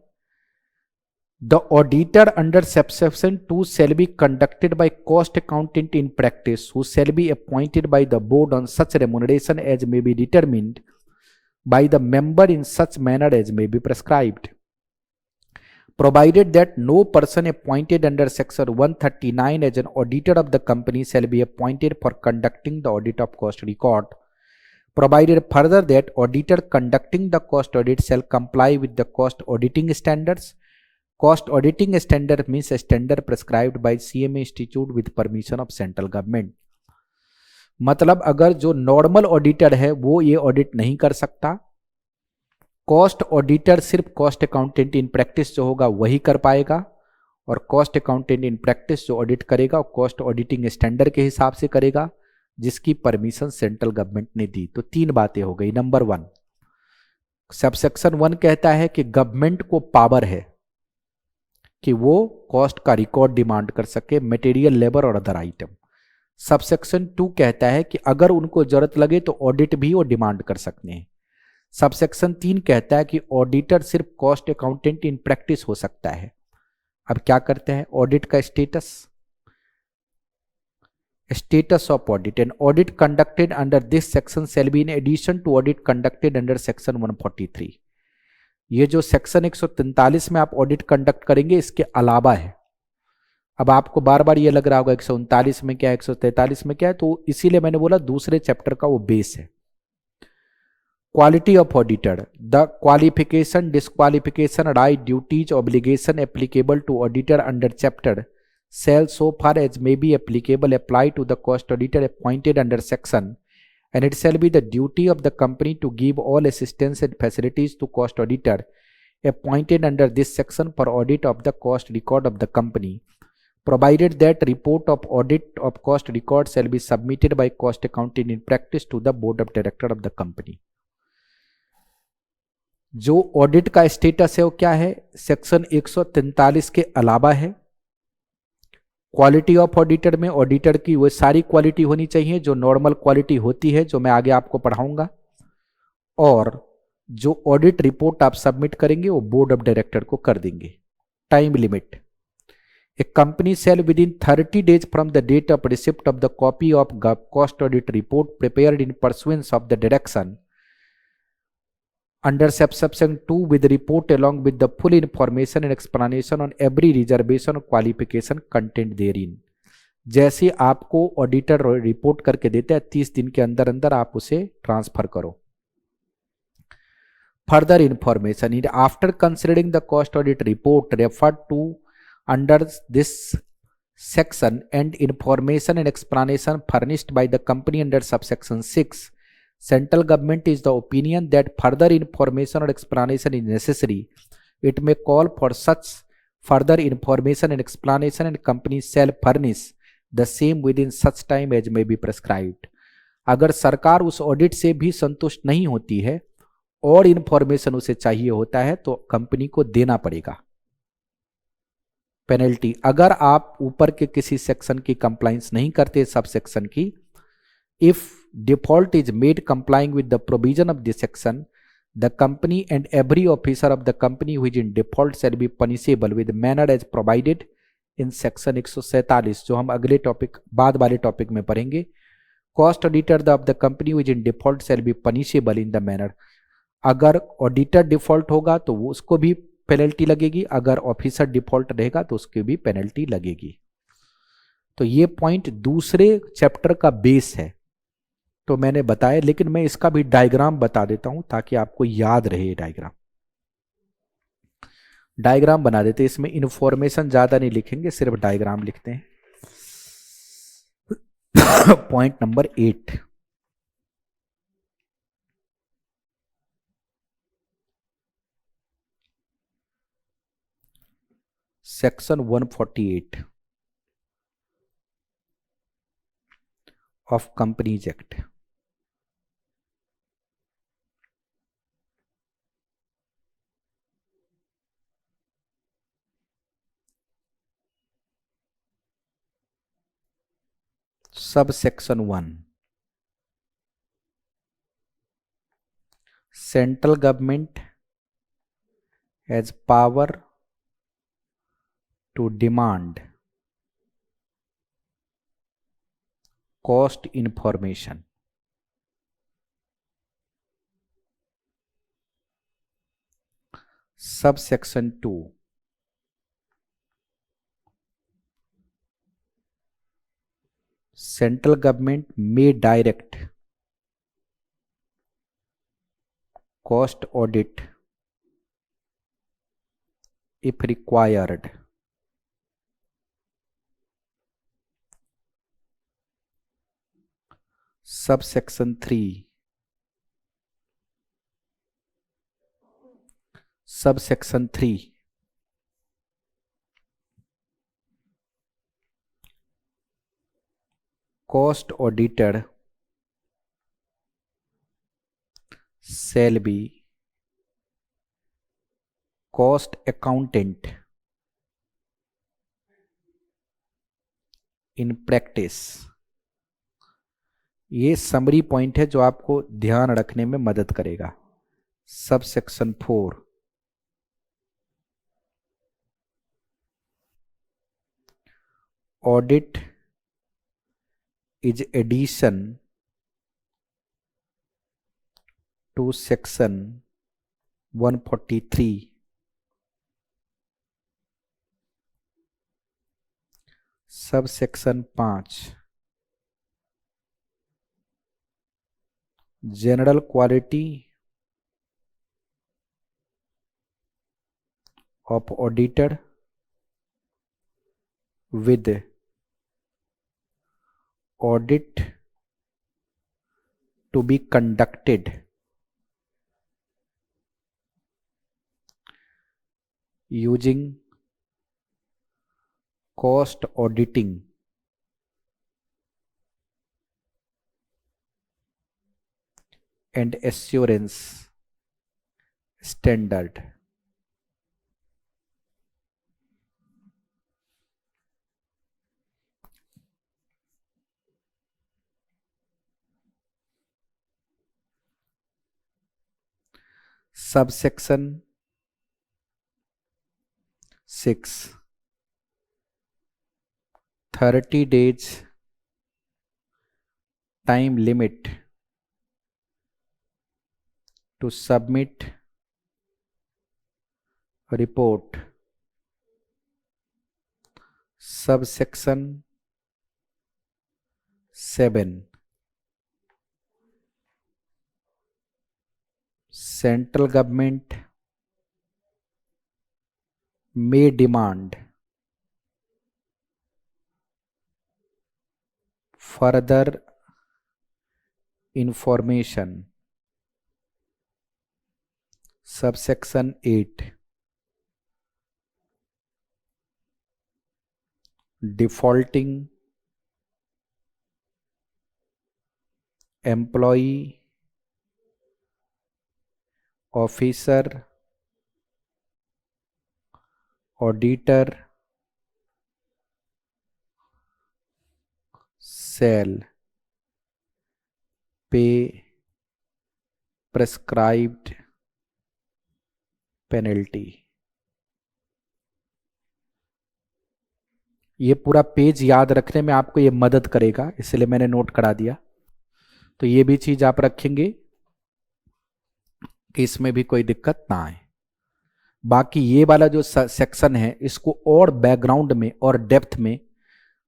the auditor under subsection 2 shall be conducted by cost accountant in practice who shall be appointed by the board on such remuneration as may be determined by the member in such manner as may be prescribed, provided that no person appointed under section 139 as an auditor of the company shall be appointed for conducting the audit of cost record, provided further that auditor conducting the cost audit shall comply with the cost auditing standards. Cost auditing standard means a standard prescribed by CMA Institute with permission of central government। मतलब अगर जो नॉर्मल ऑडिटर है वो ये ऑडिट नहीं कर सकता, कॉस्ट ऑडिटर सिर्फ कॉस्ट अकाउंटेंट इन प्रैक्टिस जो होगा वही कर पाएगा, और कॉस्ट अकाउंटेंट इन प्रैक्टिस जो ऑडिट करेगा कॉस्ट ऑडिटिंग स्टैंडर्ड के हिसाब से करेगा जिसकी परमिशन सेंट्रल गवर्नमेंट ने दी। तो 3 बातें हो गई। नंबर 1, सबसेक्शन 1 कहता है कि गवर्नमेंट को पावर है कि वो कॉस्ट का रिकॉर्ड डिमांड कर सके, मटेरियल, लेबर और अदर आइटम। सबसेक्शन 2 कहता है कि अगर उनको जरूरत लगे तो ऑडिट भी वो डिमांड कर सकते हैं। सबसेक्शन 3 कहता है कि ऑडिटर सिर्फ कॉस्ट अकाउंटेंट इन प्रैक्टिस हो सकता है। अब क्या करते हैं, ऑडिट का status of audit. And audit conducted under this section shall be in addition to audit conducted under section 143। ये जो सेक्शन 143 में आप ऑडिट कंडक्ट करेंगे इसके अलावा है। अब आपको बार बार ये लग रहा होगा 139 में क्या है, 143 में क्या है, तो इसीलिए मैंने बोला दूसरे चैप्टर का वो बेस है। Quality of auditor, the qualification, disqualification, right, duties, obligation applicable to auditor under chapter shall so far as may be applicable apply to the cost auditor appointed under section, and it shall be the duty of the company to give all assistance and facilities to cost auditor appointed under this section for audit of the cost record of the company, provided that report of audit of cost record shall be submitted by cost accounting in practice to the board of director of the company। जो ऑडिट का स्टेटस है वो क्या है, सेक्शन 143 के अलावा है। क्वालिटी ऑफ ऑडिटर में ऑडिटर की वो सारी क्वालिटी होनी चाहिए जो नॉर्मल क्वालिटी होती है, जो मैं आगे आपको पढ़ाऊंगा। और जो ऑडिट रिपोर्ट आप सबमिट करेंगे वो बोर्ड ऑफ डायरेक्टर को कर देंगे। Time limit, a company shall within 30 days from the date of receipt of the copy of cost audit report prepared in pursuance of the direction under subsection 2 with report along with the full information and explanation on every reservation or qualification content therein. जैसे आपको ऑडिटर रिपोर्ट करके देते हैं 30 दिन के अंदर अंदर आप उसे ट्रांसफर करो. Further information after considering the cost audit report referred to under this section and information and explanation furnished by the company under subsection 6, central government is the opinion that further information or explanation is necessary. It may call for such further information and explanation and company shall furnish the same within such time as may be prescribed. अगर सरकार उस ऑडिट से भी संतुष्ट नहीं होती है और इंफॉर्मेशन उसे चाहिए होता है तो कंपनी को देना पड़ेगा. पेनल्टी, अगर आप ऊपर के किसी सेक्शन की कंप्लाइंस नहीं करते सब सेक्शन की, if default is made complying with the provision of this section, the company and every officer of the company which in default shall be punishable with manner as provided in section 147, जो हम अगले टॉपिक बाद वाले टॉपिक में पढ़ेंगे. Cost auditor of the company which in default shall be punishable in the manner, अगर ऑडिटर डिफॉल्ट होगा तो वो उसको भी पेनल्टी लगेगी, अगर ऑफिसर डिफॉल्ट रहेगा तो उसकी भी पेनल्टी लगेगी. तो ये पॉइंट दूसरे चैप्टर का बेस है तो मैंने बताया, लेकिन मैं इसका भी डायग्राम बता देता हूं ताकि आपको याद रहे. डायग्राम बना देते, इसमें इंफॉर्मेशन ज्यादा नहीं लिखेंगे, सिर्फ डायग्राम लिखते हैं. Point number 8, section 148 of companies act. Sub section 1, central government has power to demand cost information. Subsection 2, central government may direct cost audit if required. Subsection 3, cost auditor shall be cost accountant in practice. ये समरी पॉइंट है जो आपको ध्यान रखने में मदद करेगा. Subsection 4, audit is addition to section 143. Subsection 5, general quality of auditor with audit to be conducted using cost auditing and assurance standard. Subsection 6, 30 days time limit to submit report. Subsection 7, central government may demand further information. Subsection 8, defaulting employee, officer, auditor shall pay prescribed penalty. ये पूरा पेज याद रखने में आपको ये मदद करेगा, इसलिए मैंने नोट करा दिया। तो ये भी चीज आप रखेंगे कि इसमें भी कोई दिक्कत ना आए। बाकी ये वाला जो सेक्शन है इसको और बैकग्राउंड में और डेप्थ में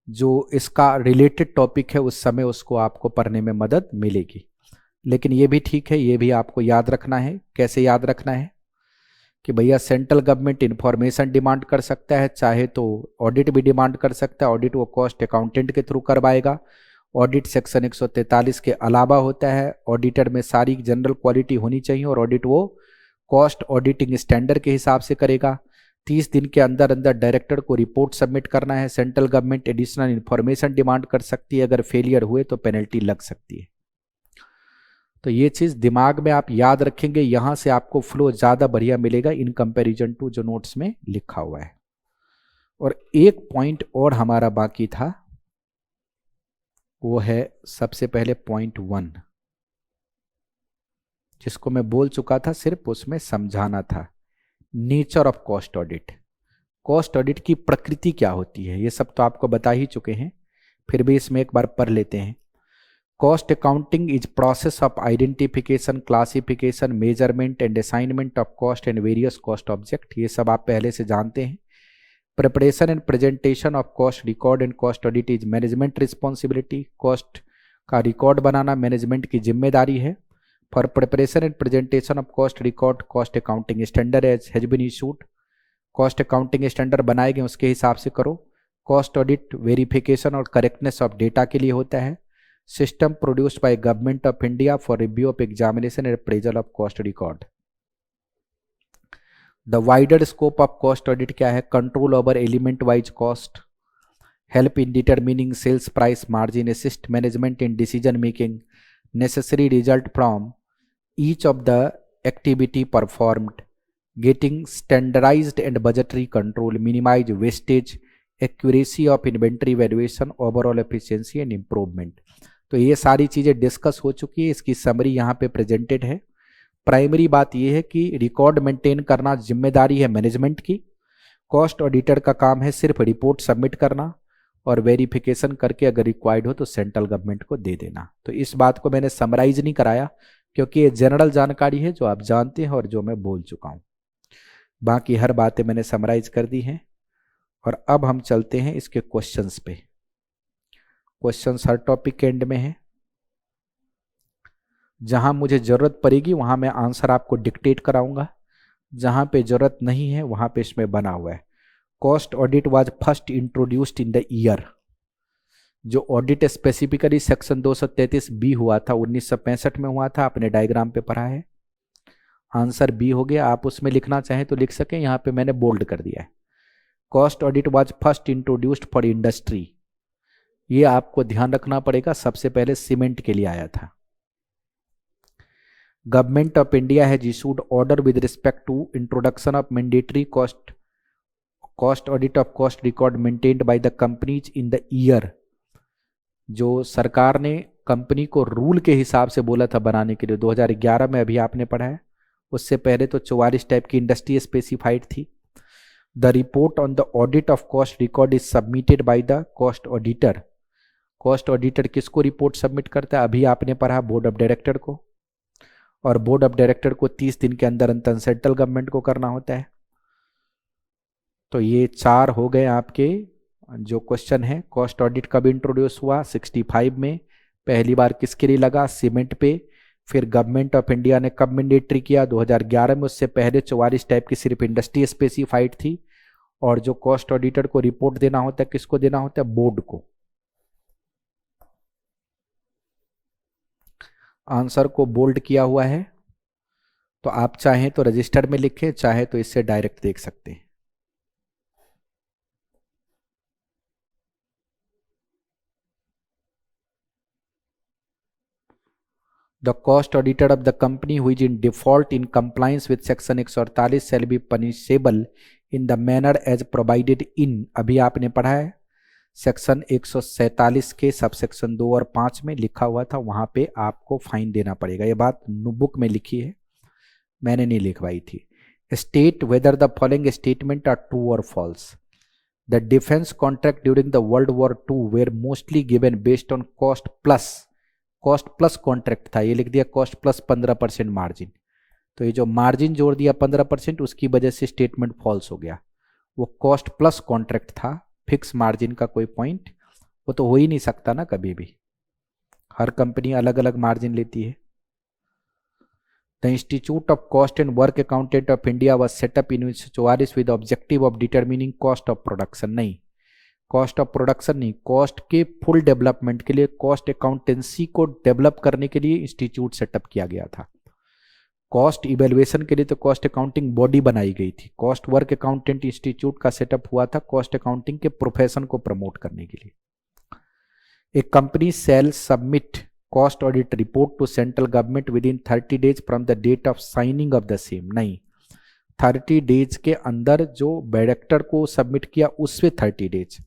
जो इसका रिलेटेड टॉपिक है उस समय उसको आपको पढ़ने में मदद मिलेगी। लेकिन ये भी ठीक है, ये भी आपको याद रखना है। कैसे याद रखना है कि भैया सेंट्रल गवर्नमेंट इंफॉर्मेशन डिमांड कर सकता है, चाहे तो ऑडिट भी डिमांड कर सकता है। ऑडिट वो कॉस्ट अकाउंटेंट के थ्रू करवाएगा। ऑडिट सेक्शन 143 के अलावा होता है। ऑडिटर में सारी जनरल क्वालिटी होनी चाहिए और ऑडिट वो कॉस्ट ऑडिटिंग स्टैंडर्ड के हिसाब से करेगा। 30 दिन के अंदर अंदर डायरेक्टर को रिपोर्ट सबमिट करना है। Central government additional information demand कर सकती है, अगर फेलियर हुए तो पेनल्टी लग सकती है। तो ये चीज़ दिमाग में आप याद रखेंगे, यहाँ से आपको फ्लो ज़्यादा बढ़िया मिलेगा इन कंपैरिजन टू जो नोट्स में लिखा हुआ है। और एक पॉइंट और हमारा बाकी था, वो है सबसे पहले पॉइंट 1, जिसको मैं बोल चुका था, सिर्फ उसमें समझाना था। Nature of cost audit. Cost audit की प्रकृति क्या होती है ये सब तो आपको बता ही चुके हैं, फिर भी इसमें एक बार पढ़ लेते हैं। Cost accounting is process of identification, classification, measurement and assignment of cost and various cost object. ये सब आप पहले से जानते हैं। Preparation and presentation of cost record and cost audit is management responsibility. Cost का रिकॉर्ड बनाना मैनेजमेंट की जिम्मेदारी है। For preparation and presentation of cost record cost accounting standard has been issued. Cost accounting standard बनाए गए उसके हिसाब से करो। कॉस्ट ऑडिट वेरिफिकेशन और करेक्टनेस ऑफ डेटा के लिए होता है। System produced by government of India for review of examination and appraisal of cost record. The wider scope of cost audit क्या है? Control over element wise cost, help in determining sales price margin, assist management in decision making, necessary result from each of the activity performed, getting standardised and budgetary control, minimise wastage, accuracy of inventory valuation, overall efficiency and improvement. तो ये सारी चीज़ें डिस्कस हो चुकी है, इसकी समरी यहाँ पे प्रेजेंटेड है। प्राइमरी बात यह है कि रिकॉर्ड मेंटेन करना जिम्मेदारी है मैनेजमेंट की। कॉस्ट ऑडिटर का काम है सिर्फ रिपोर्ट सबमिट करना और वेरिफिकेशन करके अगर रिक्वायर्ड हो तो सेंट्रल गवर्नमेंट को दे देना। तो इस बात को मैंने समराइज नहीं कराया क्योंकि ये जनरल जानकारी है जो आप जानते हैं और जो मैं बोल चुका हूँ। बाकी हर बातें मैंने समराइज कर दी हैं। और अब हम चलते हैं इसके क्वेश्चंस पे। क्वेश्चंस हर टॉपिक के एंड में है। जहां मुझे जरूरत पड़ेगी वहां मैं आंसर आपको डिक्टेट कराऊंगा, जहां पे जरूरत नहीं है वहां पे इसमें बना हुआ है। Cost audit was first introduced in the year. जो ऑडिट स्पेसिफिकली सेक्शन 233 बी हुआ था 1965 में हुआ था, आपने डायग्राम पे पढ़ा है। आंसर बी हो गया। आप उसमें लिखना चाहें तो लिख सकें, यहाँ पे मैंने बोल्ड कर दिया है। Cost audit was first introduced for industry. ये आपको ध्यान रखना पड़ेगा, सबसे पहले सीमेंट के लिए आया था। Government of India has issued order with respect to introduction of mandatory cost audit of cost record maintained by the companies in the year. जो सरकार ने कंपनी को रूल के हिसाब से बोला था बनाने के लिए 2011 में, अभी आपने पढ़ा है। उससे पहले तो 44 टाइप की इंडस्ट्री स्पेसिफाइड थी। The report on the audit of cost record is submitted by the cost auditor. Cost auditor किसको रिपोर्ट सबमिट करता है? अभी आपने पढ़ा बोर्ड ऑफ डायरेक्टर को। और बोर्ड ऑफ डायरेक्टर को 30 दिन के अंदर अंतर सेंट्रल गवर्नमेंट को करना होता है। तो ये 4 हो गए आपके जो क्वेश्चन है। कॉस्ट ऑडिट कब इंट्रोड्यूस हुआ? 65 में। पहली बार किसके लिए लगा? सीमेंट पे। फिर गवर्नमेंट ऑफ इंडिया ने कब मैंडेटरी किया? 2011 में। उससे पहले 44 टाइप की सिर्फ इंडस्ट्री स्पेसिफाइड थी। और जो कॉस्ट ऑडिटर को रिपोर्ट देना होता है, किसको देना होता है? बोर्ड को। आंसर को बोल्ड किया हुआ है, तो आप चाहें तो रजिस्टर में लिखें, चाहे तो इससे डायरेक्ट देख सकते हैं। The cost auditor of the company who is in default in compliance with section 148 shall be punishable in the manner as provided in, अभी आपने पढ़ा है सेक्शन 147 के सब सेक्शन 2 और 5 में लिखा हुआ था, वहां पे आपको फाइन देना पड़ेगा। ये बात बुक में लिखी है, मैंने नहीं लिखवाई थी। State whether the following statement are true और false. The defence contract during the world war II were mostly given based on cost plus contract था, ये लिख दिया कॉस्ट प्लस 15% मार्जिन। तो ये जो मार्जिन जोड़ दिया 15%, उसकी वजह से स्टेटमेंट फॉल्स हो गया। वो कॉस्ट प्लस कॉन्ट्रैक्ट था, फिक्स मार्जिन का कोई पॉइंट वो तो हो ही नहीं सकता ना कभी भी, हर कंपनी अलग अलग मार्जिन लेती है। The institute of cost and work accountant of India was setup in 1944 with objective of determining cost of production. नहीं, कॉस्ट ऑफ प्रोडक्शन नहीं, कॉस्ट के फुल डेवलपमेंट के लिए, कॉस्ट अकाउंटेंसी को डेवलप करने के लिए इंस्टीट्यूट सेटअप किया गया था। कॉस्ट इवेल्युएशन के लिए तो कॉस्ट अकाउंटिंग बॉडी बनाई गई थी। कॉस्ट वर्क अकाउंटेंट इंस्टीट्यूट का सेटअप हुआ था कॉस्ट अकाउंटिंग के प्रोफेशन को प्रमोट करने के लिए। एक company shall submit cost audit report to central government within 30 days from the date of signing of the same. नहीं, 30 डेज के अंदर जो डायरेक्टर को सबमिट किया उससे 30 days.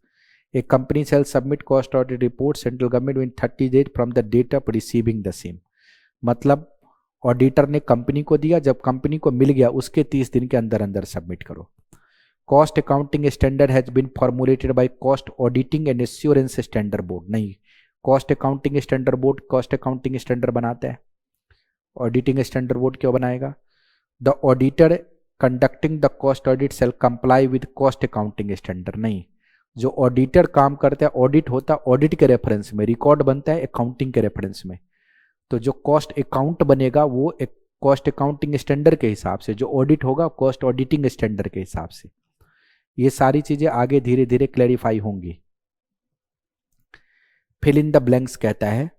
A company shall submit cost audit report central government within 30 days from the date of receiving the same। मतलब ऑडिटर ने कंपनी को दिया, जब कंपनी को मिल गया उसके 30 दिन के अंदर अंदर सबमिट करो। Cost accounting standard has been formulated by cost auditing and assurance standard board. नहीं, cost accounting standard board cost accounting standard बनाता है, ऑडिटिंग स्टैंडर्ड बोर्ड क्यों बनाएगा? The auditor conducting the cost audit shall comply with cost accounting standard. नहीं, जो ऑडिटर काम करता है, ऑडिट होता है ऑडिट के रेफरेंस में, रिकॉर्ड बनता है अकाउंटिंग के रेफरेंस में। तो जो कॉस्ट अकाउंट बनेगा वो एक कॉस्ट अकाउंटिंग स्टैंडर्ड के हिसाब से, जो ऑडिट होगा कॉस्ट ऑडिटिंग स्टैंडर्ड के हिसाब से। ये सारी चीजें आगे धीरे धीरे क्लैरिफाई होंगी। फिल इन द ब्लैंक्स कहता है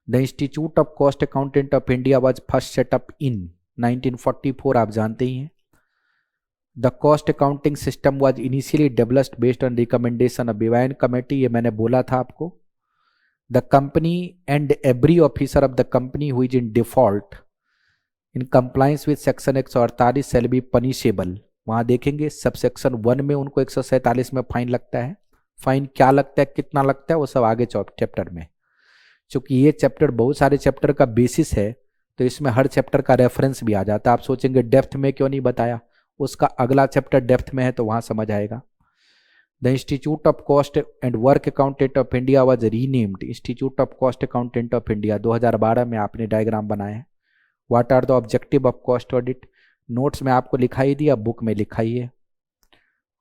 the institute of cost accountant of India was first set up in 1944, आप जानते ही हैं। The cost accounting system was initially developed based on recommendation of Vivian committee, ये मैंने बोला था आपको। The company and every officer of the company who is in default in compliance with section 148 shall be punishable. वहां देखेंगे सब सेक्शन 1 में उनको 147 में फाइन लगता है। फाइन क्या लगता है, कितना लगता है, वो सब आगे चैप्टर में। चूंकि ये चैप्टर बहुत सारे चैप्टर का बेसिस है, तो इसमें हर चैप्टर का रेफरेंस भी आ जाता है। आप सोचेंगे डेप्थ में क्यों नहीं बताया, उसका अगला चैप्टर डेप्थ में है तो वहां समझ आएगा। The institute of cost and work accountant of India was renamed institute of cost accountant of India. 2012 में आपने डायग्राम बनाया है। What are the objective of cost audit, notes में आपको लिखाई दिया, बुक में लिखाई है।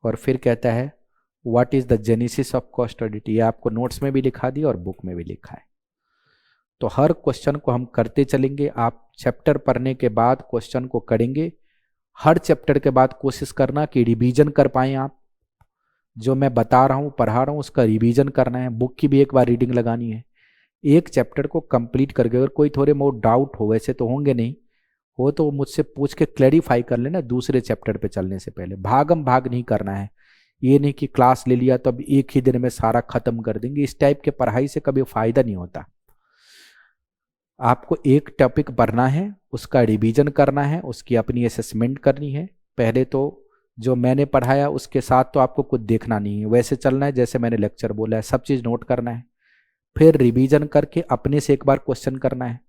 और फिर कहता है what is the genesis of cost audit, ये आपको नोट्स में भी लिखा दिया और बुक में भी लिखा है। तो हर क्वेश्चन को हम करते चलेंगे। आप चैप्टर पढ़ने के बाद क्वेश्चन को करेंगे। हर चैप्टर के बाद कोशिश करना कि रिवीजन कर पाए आप। जो मैं बता रहा हूँ, पढ़ा रहा हूँ, उसका रिवीजन करना है। बुक की भी एक बार रीडिंग लगानी है। एक चैप्टर को कंप्लीट करके अगर कोई थोड़े बहुत डाउट हो, वैसे तो होंगे नहीं, हो तो मुझसे पूछ के क्लैरिफाई कर लेना दूसरे चैप्टर पे चलने से पहले। भागम भाग नहीं करना है। ये नहीं कि क्लास ले लिया तो अब एक ही दिन में सारा खत्म कर देंगे। इस टाइप के पढ़ाई से कभी फायदा नहीं होता। आपको एक टॉपिक पढ़ना है, उसका रिवीजन करना है, उसकी अपनी असेसमेंट करनी है। पहले तो जो मैंने पढ़ाया उसके साथ तो आपको कुछ देखना नहीं है, वैसे चलना है जैसे मैंने लेक्चर बोला है, सब चीज़ नोट करना है। फिर रिवीजन करके अपने से एक बार क्वेश्चन करना है,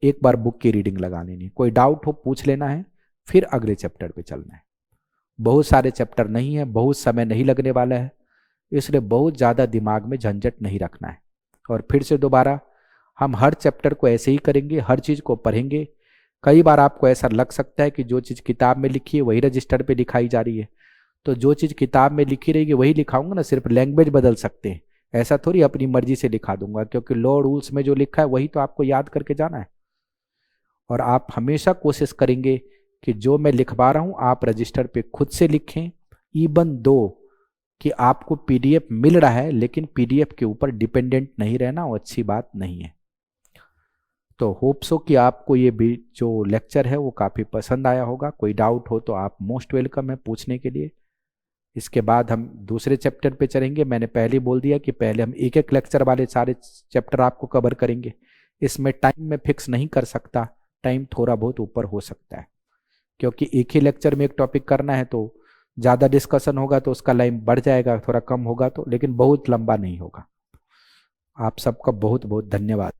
एक बार बुक की रीडिंग लगा लेनी है। कोई डाउट हो पूछ लेना है, फिर अगले चैप्टर पे चलना है। बहुत सारे चैप्टर नहीं है, बहुत समय नहीं लगने वाला है, इसलिए बहुत ज़्यादा दिमाग में झंझट नहीं रखना है। और फिर से दोबारा हम हर चैप्टर को ऐसे ही करेंगे, हर चीज़ को पढ़ेंगे। कई बार आपको ऐसा लग सकता है कि जो चीज़ किताब में लिखी है वही रजिस्टर पे दिखाई जा रही है, तो जो चीज़ किताब में लिखी रहेगी वही लिखाऊंगा ना, सिर्फ लैंग्वेज बदल सकते हैं। ऐसा थोड़ी अपनी मर्जी से लिखा दूंगा, क्योंकि लॉ रूल्स में जो लिखा है वही तो आपको याद करके जाना है। और आप हमेशा कोशिश करेंगे कि जो मैं लिखवा रहा हूं आप रजिस्टर पे खुद से लिखें, इवन दो कि आपको पीडीएफ मिल रहा है, लेकिन पीडीएफ के ऊपर डिपेंडेंट नहीं रहना, वो अच्छी बात नहीं है। तो होप सो कि आपको ये भी जो लेक्चर है वो काफ़ी पसंद आया होगा। कोई डाउट हो तो आप मोस्ट वेलकम है पूछने के लिए। इसके बाद हम दूसरे चैप्टर पे चलेंगे। मैंने पहले बोल दिया कि पहले हम एक एक लेक्चर वाले सारे चैप्टर आपको कवर करेंगे। इसमें टाइम में फिक्स नहीं कर सकता, टाइम थोड़ा बहुत ऊपर हो सकता है, क्योंकि एक ही लेक्चर में एक टॉपिक करना है तो ज़्यादा डिस्कशन होगा तो उसका लाइन बढ़ जाएगा, थोड़ा कम होगा तो, लेकिन बहुत लंबा नहीं होगा। आप सबका बहुत बहुत धन्यवाद।